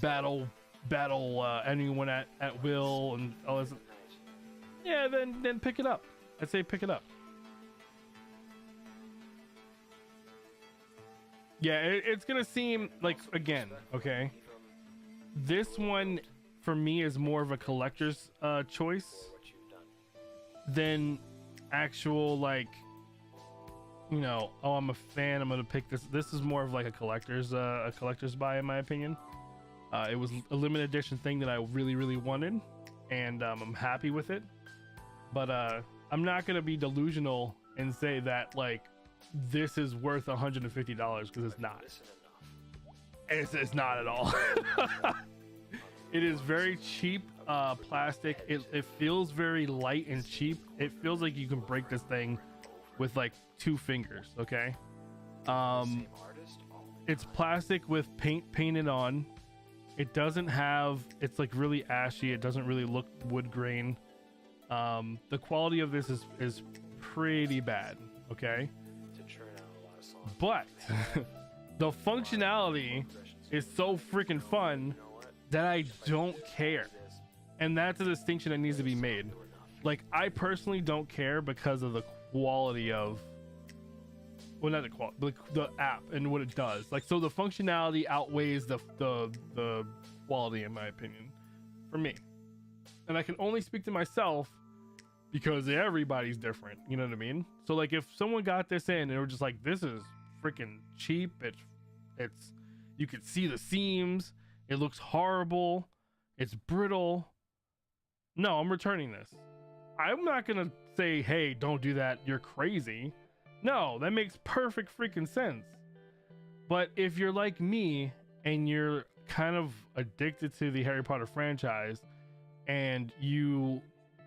battle anyone at will and all this, yeah, then pick it up. I'd say pick it up. Yeah, it's gonna seem like, again, okay, this one for me is more of a collector's choice than actual, like, you know, oh, I'm a fan, I'm gonna pick this. This is more of like a collector's buy, in my opinion. It was a limited edition thing that I really wanted, and I'm happy with it. But I'm not gonna be delusional and say that like this is worth $150 because it's not. It's not at all. It is very cheap plastic. It feels very light and cheap. It feels like you can break this thing with like 2 fingers. Okay. It's plastic with paint painted on. It doesn't have, it's like really ashy. It doesn't really look wood grain. The quality of this is pretty bad. Okay. But the functionality is so freaking fun that I don't care. And that's a distinction that needs to be made. Like, I personally don't care because of the quality of, well, not the quality, but the app and what it does. Like, so the functionality outweighs the quality, in my opinion, for me. And I can only speak to myself because everybody's different. You know what I mean? So like, if someone got this in and they were just like, this is freaking cheap. It's you could see the seams. It looks horrible. It's brittle. No, I'm returning this. I'm not gonna say, hey, don't do that, you're crazy. No, that makes perfect freaking sense. But if you're like me and you're kind of addicted to the Harry Potter franchise and you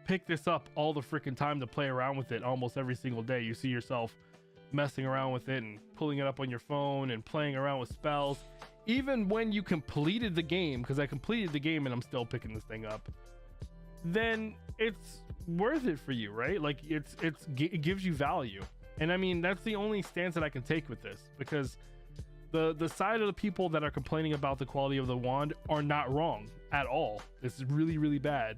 pick this up all the freaking time to play around with it almost every single day, you see yourself messing around with it and pulling it up on your phone and playing around with spells, even when you completed the game, because I completed the game and I'm still picking this thing up, then it's worth it for you, right? Like, it gives you value. And I mean, that's the only stance that I can take with this, because the side of the people that are complaining about the quality of the wand are not wrong at all. It's really, really bad.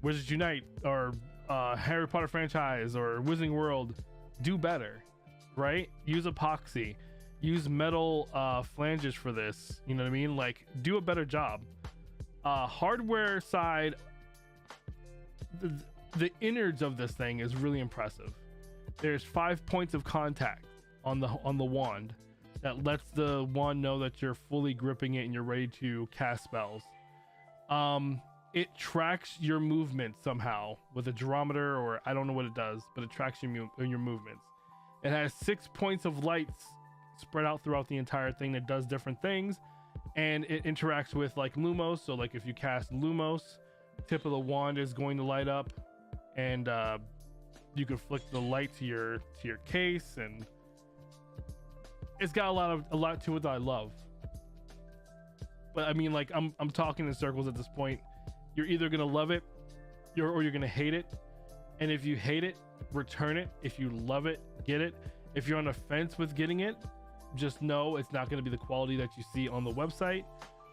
Wizards Unite or Harry Potter franchise or Wizarding World, do better, right? Use epoxy, use metal flanges for this. You know what I mean? Like, do a better job. Hardware side, the innards of this thing is really impressive. There's 5 points of contact on the wand that lets the wand know that you're fully gripping it and you're ready to cast spells. It tracks your movement somehow with a gyrometer, or I don't know what it does, but it tracks your movements. It has 6 points of lights spread out throughout the entire thing that does different things, and it interacts with like Lumos. So like, if you cast Lumos, tip of the wand is going to light up, and you can flick the light to your case, and it's got a lot to it that I love. But I mean, like, I'm talking in circles at this point. You're either gonna love it, or you're gonna hate it. And if you hate it, return it. If you love it, get it. If you're on the fence with getting it, just know it's not gonna be the quality that you see on the website.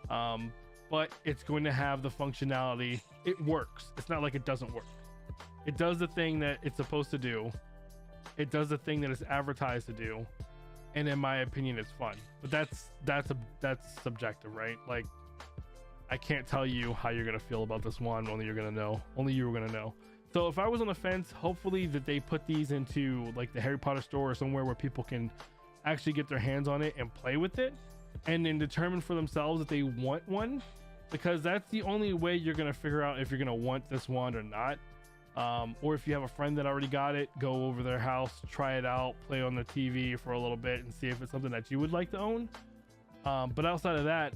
But it's going to have the functionality. It works. It's not like it doesn't work. It does the thing that it's supposed to do. It does the thing that it's advertised to do. And in my opinion, it's fun. But that's subjective, right? Like, I can't tell you how you're gonna feel about this one. Only you're gonna know. Only you're gonna know. So if I was on the fence, hopefully that they put these into like the Harry Potter store or somewhere where people can actually get their hands on it and play with it, and then determine for themselves if they want one, because that's the only way you're gonna figure out if you're gonna want this wand or not. Or if you have a friend that already got it, go over their house, try it out, play on the TV for a little bit and see if it's something that you would like to own. But outside of that,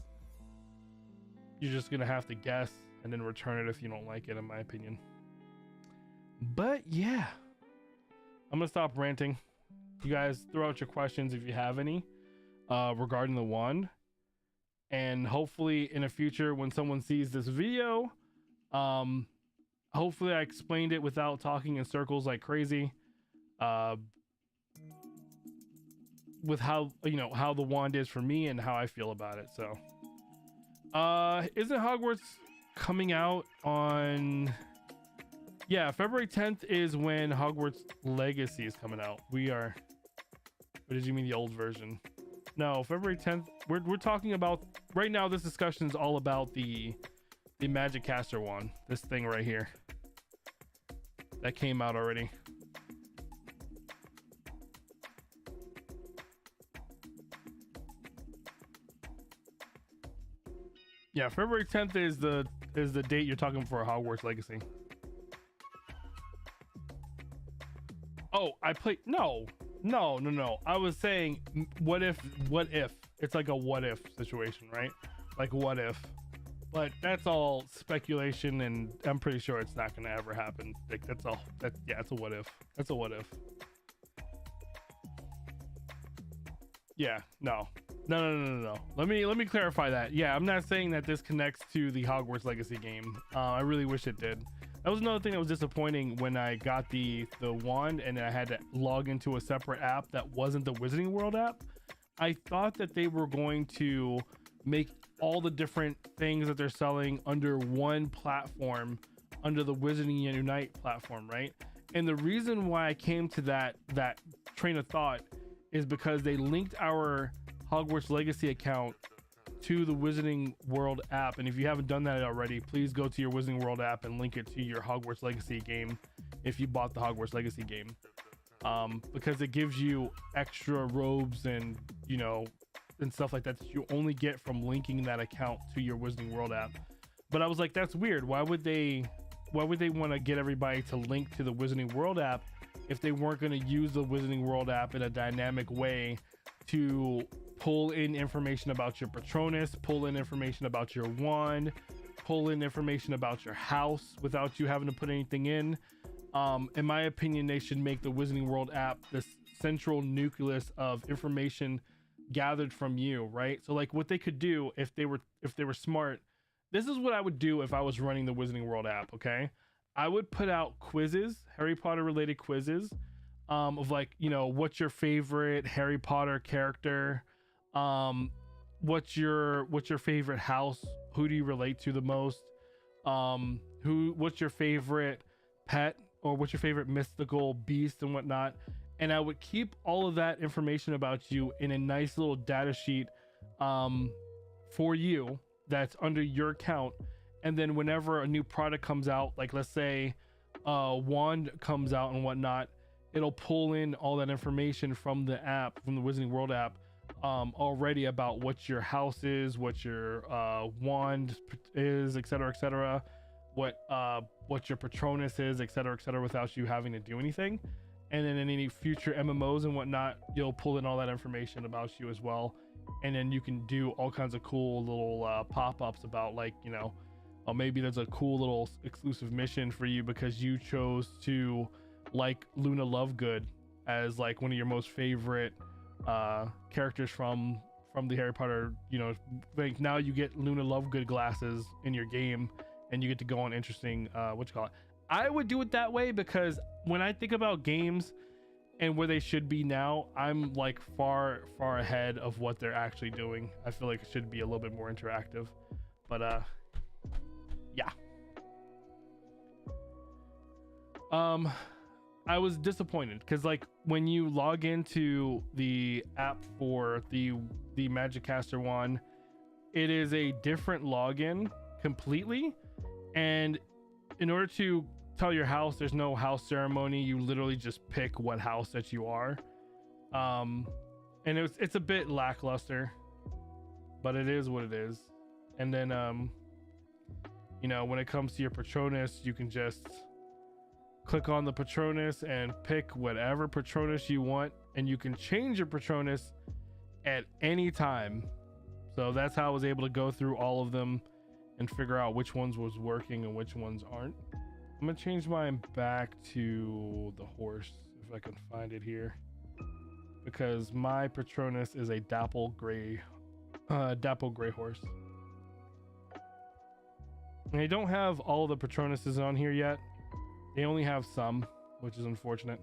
you're just gonna have to guess and then return it if you don't like it, in my opinion. But yeah, I'm gonna stop ranting. You guys throw out your questions if you have any regarding the wand, and hopefully in the future when someone sees this video, hopefully I explained it without talking in circles like crazy, with how, you know, how the wand is for me and how I feel about it. So isn't Hogwarts coming out on, yeah, February 10th is when Hogwarts Legacy is coming out. We are, what did you mean, the old version? No, February 10th. We're talking about right now. This discussion is all about the Magic Caster wand, this thing right here that came out already. Yeah, February 10th is the date you're talking for Hogwarts Legacy. Oh, I played, no, No. I was saying, what if? It's like a what if situation, right? Like what if? But that's all speculation, and I'm pretty sure it's not gonna ever happen. Like that's all. It's a what if. That's a what if. Yeah, no. Let me clarify that. Yeah, I'm not saying that this connects to the Hogwarts Legacy game. I really wish it did. That was another thing that was disappointing when I got the wand and I had to log into a separate app that wasn't the Wizarding World app. I thought that they were going to make all the different things that they're selling under one platform, under the Wizarding Unite platform, right? And the reason why I came to that train of thought is because they linked our Hogwarts Legacy account to the Wizarding World app. And if you haven't done that already, please go to your Wizarding World app and link it to your Hogwarts Legacy game if you bought the Hogwarts Legacy game, because it gives you extra robes and and stuff like that you only get from linking that account to your Wizarding World app. But I was like, that's weird. Why would they want to get everybody to link to the Wizarding World app if they weren't going to use the Wizarding World app in a dynamic way to pull in information about your Patronus, pull in information about your wand, pull in information about your house without you having to put anything in? In my opinion, they should make the Wizarding World app this central nucleus of information gathered from you, right? So like what they could do if they were smart, this is what I would do if I was running the Wizarding World app. Okay, I would put out quizzes, Harry Potter related quizzes, of like, what's your favorite Harry Potter character, what's your favorite house, who do you relate to the most, what's your favorite pet, or what's your favorite mystical beast and whatnot. And I would keep all of that information about you in a nice little data sheet for you that's under your account. And then whenever a new product comes out, like let's say wand comes out and whatnot, it'll pull in all that information from the app, from the Wizarding World app, already about what your house is, what your wand is, etc., what your Patronus is, etc., without you having to do anything. And then in any future MMOs and whatnot, you'll pull in all that information about you as well. And then you can do all kinds of cool little pop-ups about, like, maybe there's a cool little exclusive mission for you because you chose to like Luna Lovegood as like one of your most favorite characters from the Harry Potter, like now you get Luna Lovegood glasses in your game and you get to go on interesting I would do it that way, because when I think about games and where they should be now, I'm like far ahead of what they're actually doing. I feel like it should be a little bit more interactive, but yeah. I was disappointed because like when you log into the app for the Magicaster one, it is a different login completely, and in order to tell your house, there's no house ceremony. You literally just pick what house that you are, and it's a bit lackluster, but it is what it is. And then when it comes to your Patronus, you can just click on the Patronus and pick whatever Patronus you want, and you can change your Patronus at any time. So that's how I was able to go through all of them and figure out which ones was working and which ones aren't. I'm gonna change mine back to the horse if I can find it here, because my Patronus is a dapple gray horse. And they don't have all the Patronuses on here yet. They only have some, which is unfortunate.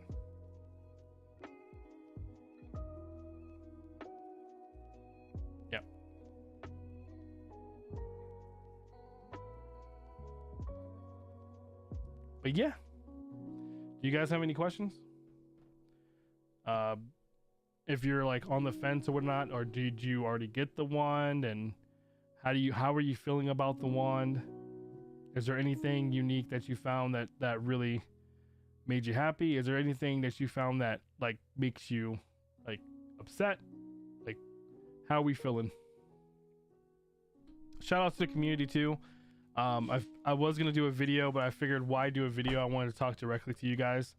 Yeah. But yeah. Do you guys have any questions? If you're like on the fence or whatnot, or did you already get the wand, and how are you feeling about the wand? Is there anything unique that you found that really made you happy? Is there anything that you found that like makes you like upset? Like, how are we feeling? Shout out to the community too. I was gonna do a video, but I figured why do a video? I wanted to talk directly to you guys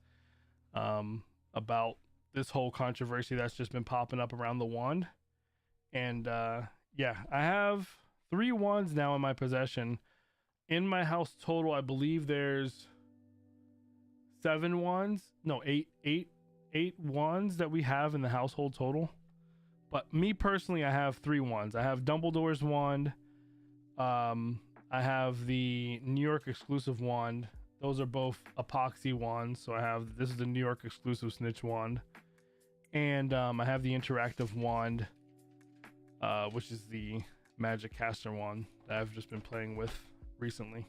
about this whole controversy that's just been popping up around the wand. And yeah, I have 3 wands now in my possession. In my house total, I believe there's 7 wands. No, eight wands that we have in the household total. But me personally, I have 3 wands. I have Dumbledore's wand. I have the New York exclusive wand. Those are both epoxy wands. So I have, this is the New York exclusive snitch wand. And I have the interactive wand, which is the magic caster wand that I've just been playing with recently.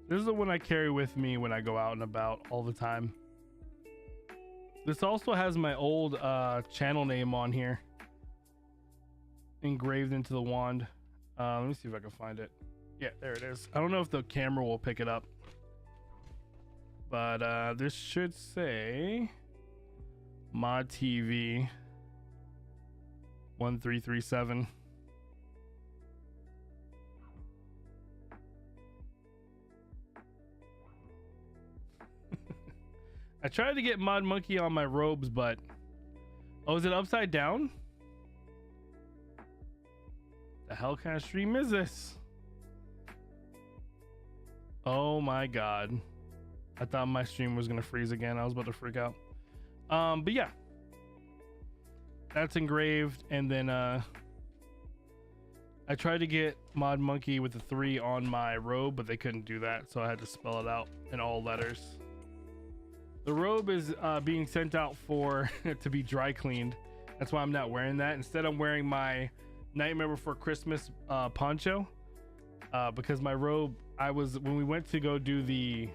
This is the one I carry with me when I go out and about all the time. This also has my old channel name on here, engraved into the wand. Let me see if I can find it. Yeah, there it is. I don't know if the camera will pick it up, but this should say Mod TV 1337. I tried to get Mod Monkey on my robes, but oh, is it upside down? The hell kind of stream is this? Oh my god. I thought my stream was gonna freeze again. I was about to freak out. But yeah. That's engraved, and then I tried to get Mod Monkey with the 3 on my robe, but they couldn't do that, so I had to spell it out in all letters. The robe is being sent out for to be dry cleaned. That's why I'm not wearing that. Instead, I'm wearing my Nightmare Before Christmas poncho, because my robe, when we went to go do the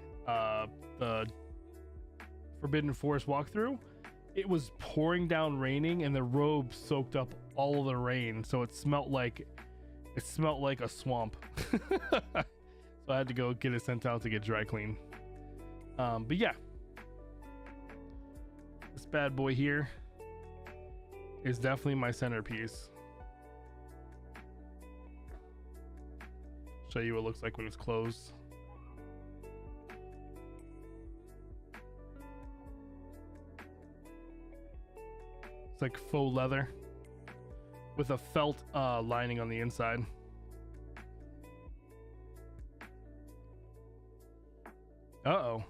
Forbidden Forest walkthrough, it was pouring down raining, and the robe soaked up all of the rain, so it smelled like a swamp. So I had to go get it sent out to get dry cleaned. But yeah. This bad boy here is definitely my centerpiece. Show you what it looks like when it's closed. It's like faux leather with a felt lining on the inside. Uh-oh.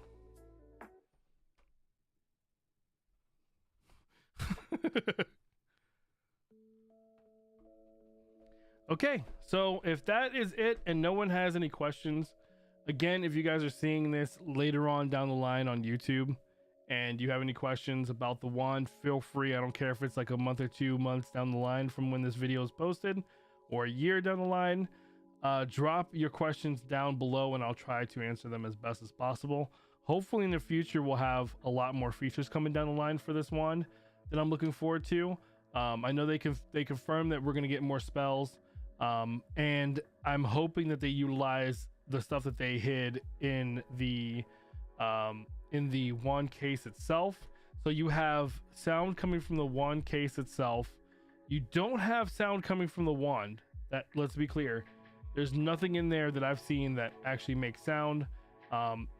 Okay, so if that is it and no one has any questions, again, if you guys are seeing this later on down the line on YouTube and you have any questions about the wand, feel free. I don't care if it's like a month or 2 months down the line from when this video is posted, or a year down the line. Drop your questions down below and I'll try to answer them as best as possible. Hopefully in the future we'll have a lot more features coming down the line for this wand that I'm looking forward to. I know they confirmed that we're going to get more spells, and I'm hoping that they utilize the stuff that they hid in the wand case itself. So you have sound coming from the wand case itself. You don't have sound coming from the wand. That, let's be clear, there's nothing in there that I've seen that actually makes sound.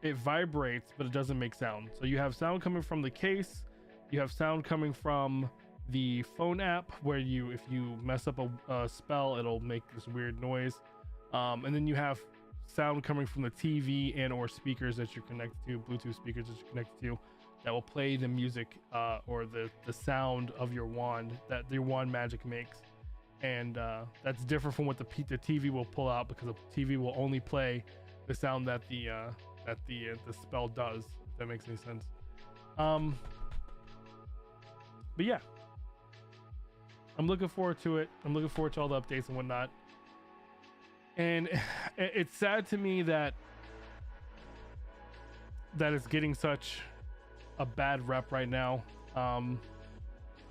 It vibrates, but it doesn't make sound. So you have sound coming from the case. You have sound coming from the phone app, where if you mess up a spell, it'll make this weird noise. And then you have sound coming from the TV and or speakers that you're connected to, Bluetooth speakers that you're connected to, that will play the music or the sound of your wand that your wand magic makes. And that's different from what the TV will pull out, because the TV will only play the sound that the spell does, if that makes any sense. But yeah, I'm looking forward to it. I'm looking forward to all the updates and whatnot. And it's sad to me that that it's getting such a bad rep right now.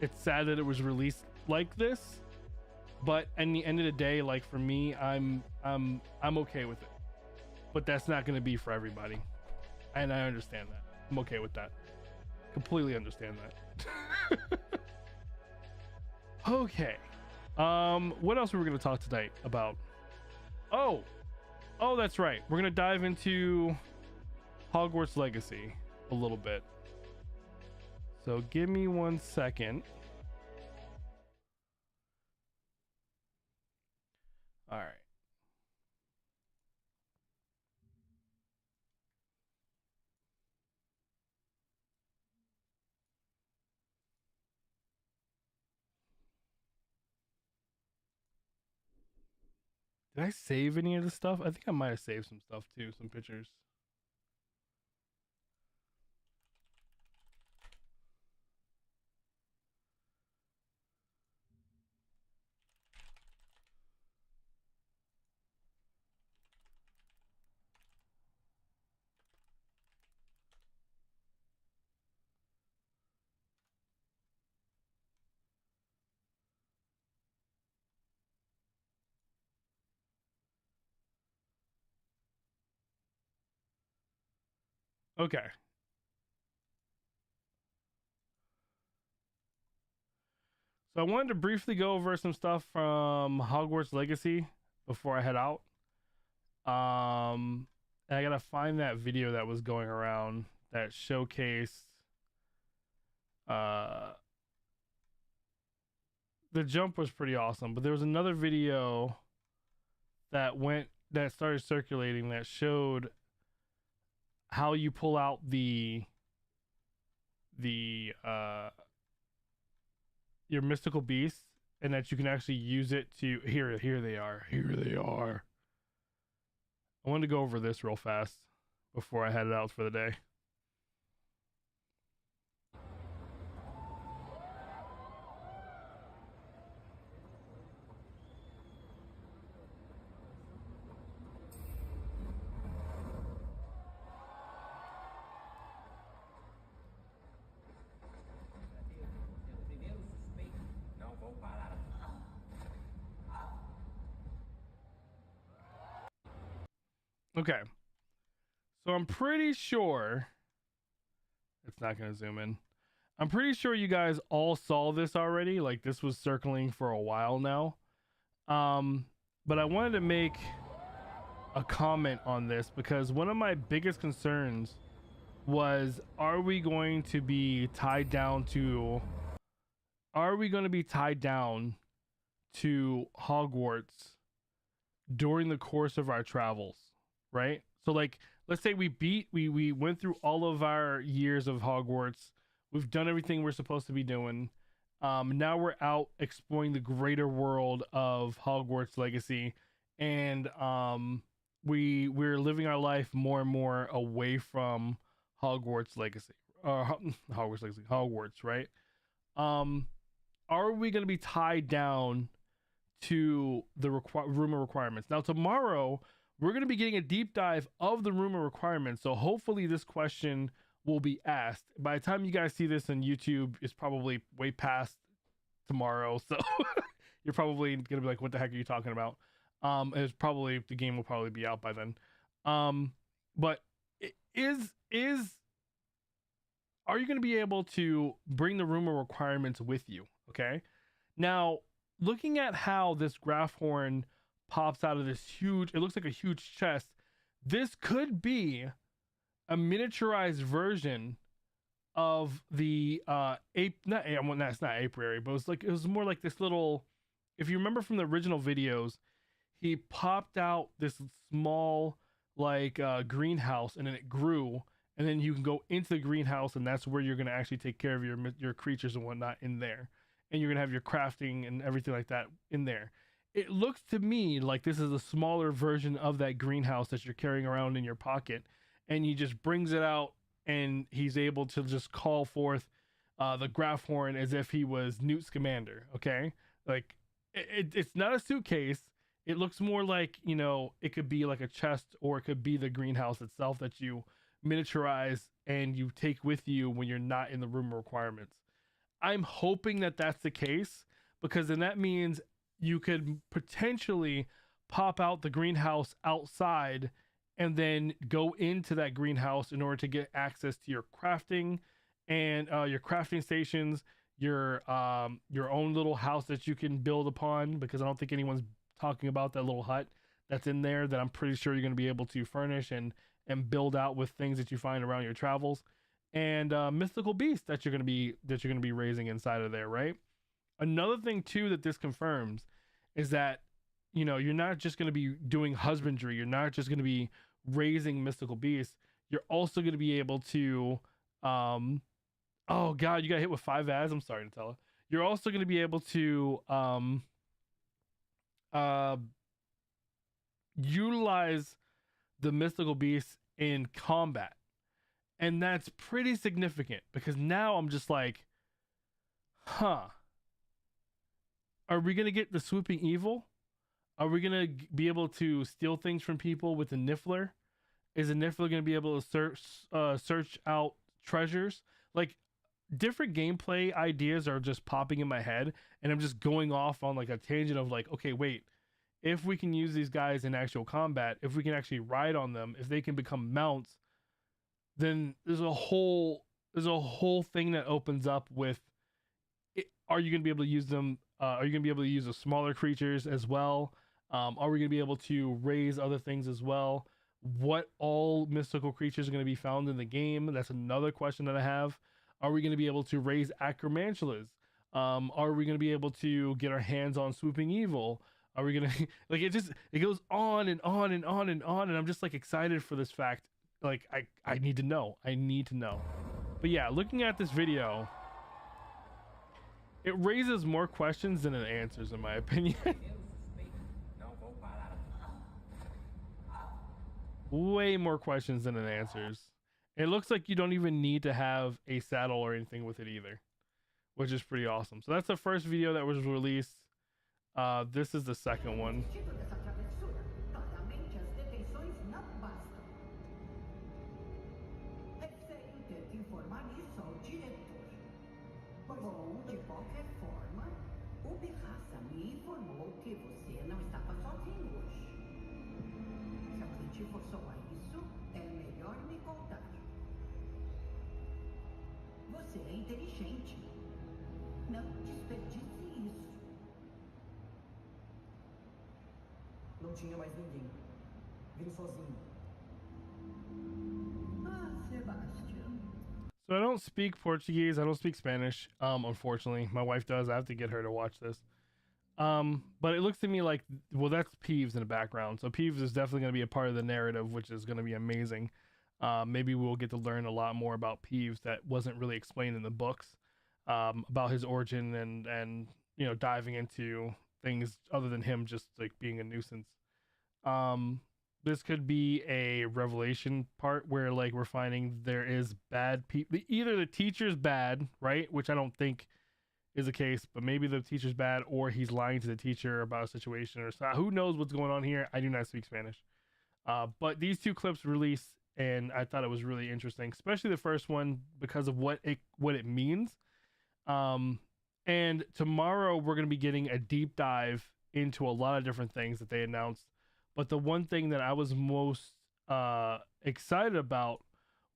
It's sad that it was released like this, but in the end of the day, like for me, I'm okay with it. But that's not going to be for everybody, and I understand that. I'm okay with that. Completely understand that. Okay. What else were we going to talk tonight about? Oh, that's right. We're going to dive into Hogwarts Legacy a little bit. So give me 1 second. All right. Did I save any of the stuff? I think I might have saved some stuff too, some pictures. Okay. So I wanted to briefly go over some stuff from Hogwarts Legacy before I head out. And I gotta find that video that was going around that showcased the jump was pretty awesome, but there was another video that started circulating that showed how you pull out the your mystical beast, and that you can actually use it to here they are. I wanted to go over this real fast before I headed out for the day. Okay. So I'm pretty sure it's not going to zoom in. I'm pretty sure you guys all saw this already. Like this was circling for a while now. But I wanted to make a comment on this because one of my biggest concerns was, are we going to be tied down to Hogwarts during the course of our travels, right? So like, let's say we went through all of our years of Hogwarts. We've done everything we're supposed to be doing. Now we're out exploring the greater world of Hogwarts Legacy, and we're living our life more and more away from Hogwarts Legacy, Hogwarts, right? Are we going to be tied down to the room of requirements? Now tomorrow we're going to be getting a deep dive of the room of requirements, so hopefully this question will be asked. By the time you guys see this on YouTube, it's probably way past tomorrow, so you're probably going to be like, what the heck are you talking about? It's probably, the game will probably be out by then. But are you going to be able to bring the room of requirements with you? Okay. Now, looking at how this graph horn pops out of this huge, it looks like a huge chest. This could be a miniaturized version of the it's not apiary, but it was more like this little, if you remember from the original videos, he popped out this small like greenhouse, and then it grew, and then you can go into the greenhouse, and that's where you're going to actually take care of your creatures and whatnot in there, and you're going to have your crafting and everything like that in there. It looks to me like this is a smaller version of that greenhouse that you're carrying around in your pocket, and he just brings it out, and he's able to just call forth the graph horn as if he was Newt Scamander. Okay, like it's not a suitcase. It looks more like, you know, it could be like a chest, or it could be the greenhouse itself that you miniaturized and you take with you when you're not in the room of requirements. I'm hoping that that's the case, because then that means you could potentially pop out the greenhouse outside and then go into that greenhouse in order to get access to your crafting and your crafting stations, your own little house that you can build upon, because I don't think anyone's talking about that little hut that's in there that I'm pretty sure you're going to be able to furnish and build out with things that you find around your travels, and mythical beasts that you're going to be raising inside of there, right? Another thing too that this confirms is that, you know, you're not just going to be doing husbandry, you're not just going to be raising mystical beasts, you're also going to be able to oh god, you got hit with 5 ads, I'm sorry to tell you. You're also going to be able to utilize the mystical beasts in combat. And that's pretty significant, because now I'm just like, huh, are we going to get the swooping evil? Are we going to be able to steal things from people with the Niffler? Is the Niffler going to be able to search out treasures? Like, different gameplay ideas are just popping in my head, and I'm just going off on like a tangent of like, okay, wait, if we can use these guys in actual combat, if we can actually ride on them, if they can become mounts, then there's a whole thing that opens up with it. Are you going to be able to use them? Are you going to be able to use the smaller creatures as well? Are we going to be able to raise other things as well? What all mystical creatures are going to be found in the game? That's another question that I have. Are we going to be able to raise acromantulas? Are we going to be able to get our hands on swooping evil? Are we going to like, it goes on and on and on and on, and I'm just like excited for this fact. Like, I need to know. But yeah, looking at this video, it raises more questions than it answers, in my opinion. Way more questions than it answers. It looks like you don't even need to have a saddle or anything with it either, which is pretty awesome. So that's the first video that was released. This is the second one. Bom, de qualquer forma, o Pirraça me informou que você não estava sozinho hoje. Se alguém te forçou a isso, é melhor me contar. Você é inteligente. Não desperdice isso. Não tinha mais ninguém. Vim sozinho. Ah, Sebastião. So I don't speak Portuguese. I don't speak Spanish. Unfortunately, my wife does. I have to get her to watch this. But it looks to me like, well, that's Peeves in the background. So Peeves is definitely going to be a part of the narrative, which is going to be amazing. Maybe we'll get to learn a lot more about Peeves that wasn't really explained in the books, about his origin and you know, diving into things other than him just like being a nuisance. This could be a revelation part where like we're finding there is bad people. Either the teacher's bad, right? Which I don't think is the case, but maybe the teacher's bad, or he's lying to the teacher about a situation, or so. Who knows what's going on here? I do not speak Spanish. But these two clips released, and I thought it was really interesting, especially the first one because of what it means. And tomorrow we're going to be getting a deep dive into a lot of different things that they announced. But the one thing that I was most excited about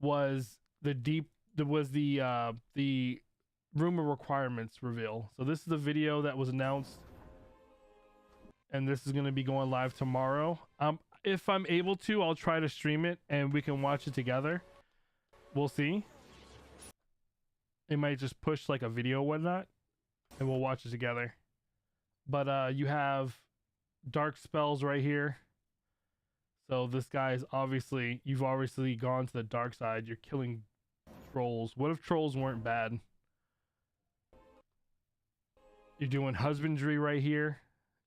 was the room of requirements reveal. So this is the video that was announced, and this is going to be going live tomorrow. If I'm able to, I'll try to stream it and we can watch it together. We'll see. It might just push like a video or whatnot, and we'll watch it together. But you have dark spells right here. So this guy's obviously, you've obviously gone to the dark side. You're killing trolls. What if trolls weren't bad? You're doing husbandry right here.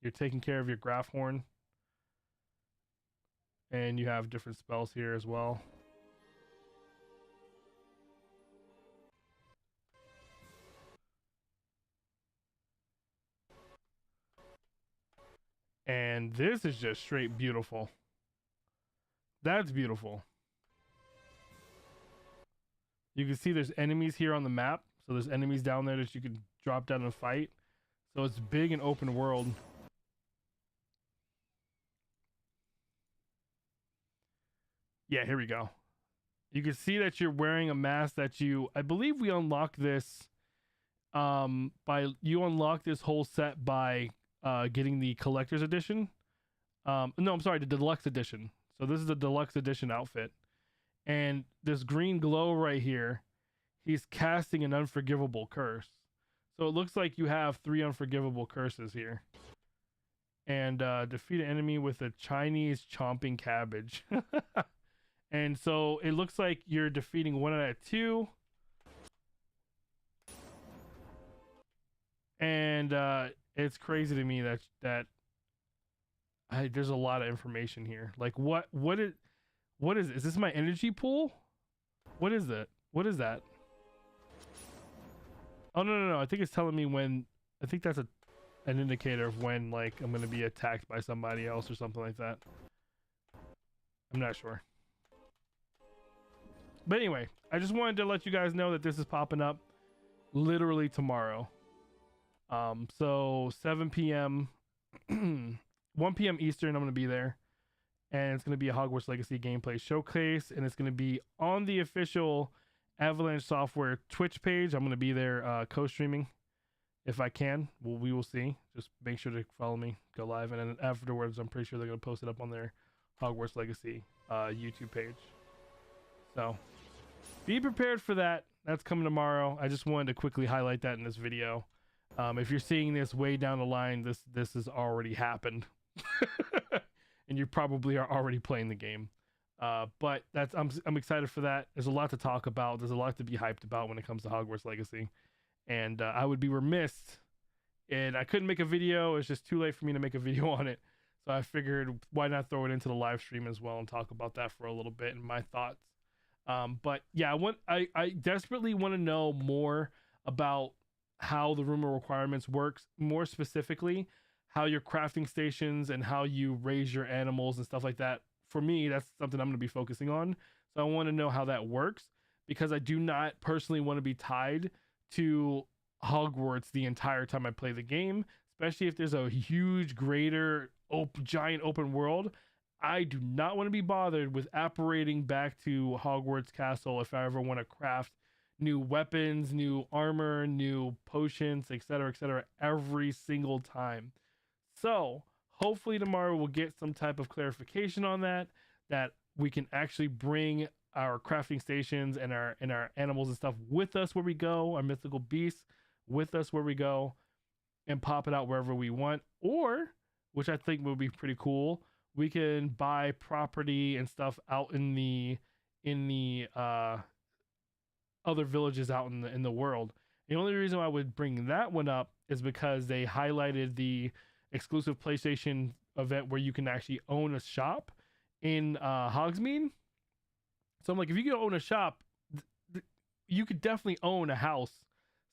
You're taking care of your Grafhorn. And you have different spells here as well. And this is just straight beautiful. That's beautiful. You can see there's enemies here on the map. So there's enemies down there that you can drop down and fight. So it's big and open world. Yeah, here we go. You can see that you're wearing a mask that I believe we unlocked this you unlock this whole set by getting the collector's edition. No, I'm sorry, the deluxe edition. So this is the deluxe edition outfit. And this green glow right here, he's casting an unforgivable curse. So it looks like you have 3 unforgivable curses here. And defeat an enemy with a Chinese chomping cabbage. And so it looks like you're defeating 1 out of 2. And it's crazy to me that there's a lot of information here. Like what is it? Is this my energy pool? What is it? What is that? Oh no. I think it's telling me when. I think that's an indicator of when like I'm gonna be attacked by somebody else or something like that. I'm not sure. But anyway, I just wanted to let you guys know that this is popping up literally tomorrow. So 7 p.m. 1 p.m. Eastern, I'm going to be there. And it's going to be a Hogwarts Legacy gameplay showcase. And it's going to be on the official Avalanche Software Twitch page. I'm going to be there co-streaming if I can. We will see. Just make sure to follow me, go live. And then afterwards, I'm pretty sure they're going to post it up on their Hogwarts Legacy YouTube page. So be prepared for that. That's coming tomorrow. I just wanted to quickly highlight that in this video. If you're seeing this way down the line, this has already happened. And you probably are already playing the game. But I'm excited for that. There's a lot to talk about. There's a lot to be hyped about when it comes to Hogwarts Legacy. And I would be remiss, and I couldn't make a video. It's just too late for me to make a video on it. So I figured, why not throw it into the live stream as well and talk about that for a little bit and my thoughts. But yeah, I desperately want to know more about how the room of requirements works, more specifically how your crafting stations and how you raise your animals and stuff like that. For me, that's something I'm going to be focusing on. So I want to know how that works, because I do not personally want to be tied to Hogwarts the entire time I play the game, especially if there's a huge, greater, giant open world. I do not want to be bothered with apparating back to Hogwarts Castle if I ever want to craft new weapons, new armor, new potions, etc., every single time. So hopefully tomorrow we'll get some type of clarification on that we can actually bring our crafting stations and our animals and stuff with us where we go, our mythical beasts with us where we go, and pop it out wherever we want. Or, which I think would be pretty cool, we can buy property and stuff out in the other villages out in the world. The only reason why I would bring that one up is because they highlighted the exclusive PlayStation event where you can actually own a shop in Hogsmeade. So I'm like, if you can own a shop, you could definitely own a house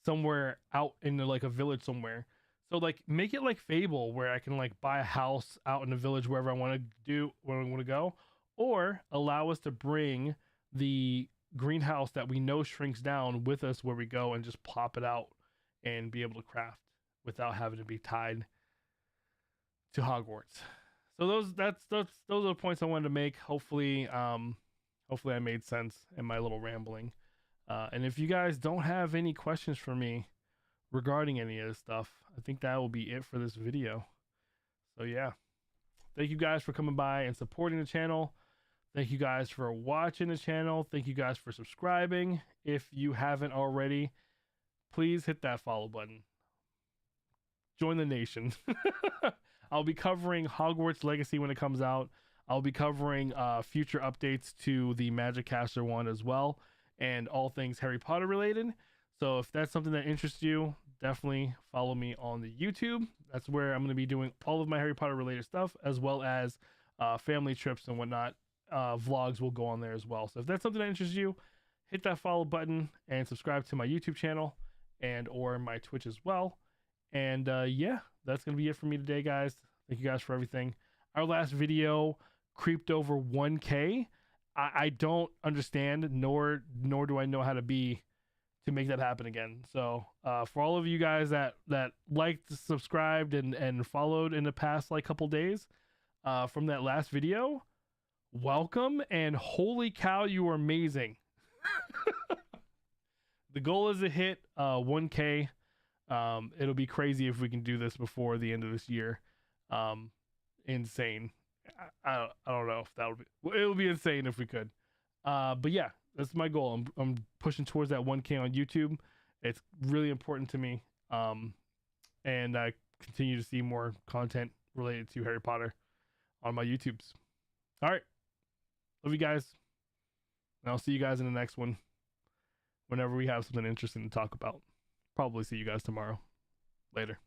somewhere out in like a village somewhere. So like make it like Fable, where I can like buy a house out in the village wherever I want to go, or allow us to bring the greenhouse that we know shrinks down with us where we go and just plop it out and be able to craft without having to be tied to Hogwarts. So those are the points I wanted to make. Hopefully I made sense in my little rambling. And if you guys don't have any questions for me regarding any of this stuff, I think that will be it for this video. So yeah, thank you guys for coming by and supporting the channel. Thank you guys for watching the channel. Thank you guys for subscribing. If you haven't already, please hit that follow button. Join the nation. I'll be covering Hogwarts Legacy when it comes out. I'll be covering future updates to the Magic Caster one as well, and all things Harry Potter related. So if that's something that interests you, definitely follow me on the YouTube. That's where I'm going to be doing all of my Harry Potter related stuff, as well as family trips and whatnot. Vlogs will go on there as well. So if that's something that interests you, hit that follow button and subscribe to my YouTube channel and or my Twitch as well. And yeah, that's going to be it for me today, guys. Thank you guys for everything. Our last video creeped over 1K. I don't understand, nor do I know how to be to make that happen again. So for all of you guys that liked, subscribed, and followed in the past like couple days from that last video, welcome, and holy cow, you are amazing. The goal is to hit 1K. It'll be crazy if we can do this before the end of this year. Insane. I don't know if that would be. Well, it would be insane if we could. But yeah, that's my goal. I'm pushing towards that 1K on YouTube. It's really important to me. And I continue to see more content related to Harry Potter on my YouTubes. All right, love you guys. And I'll see you guys in the next one. Whenever we have something interesting to talk about. Probably see you guys tomorrow. Later.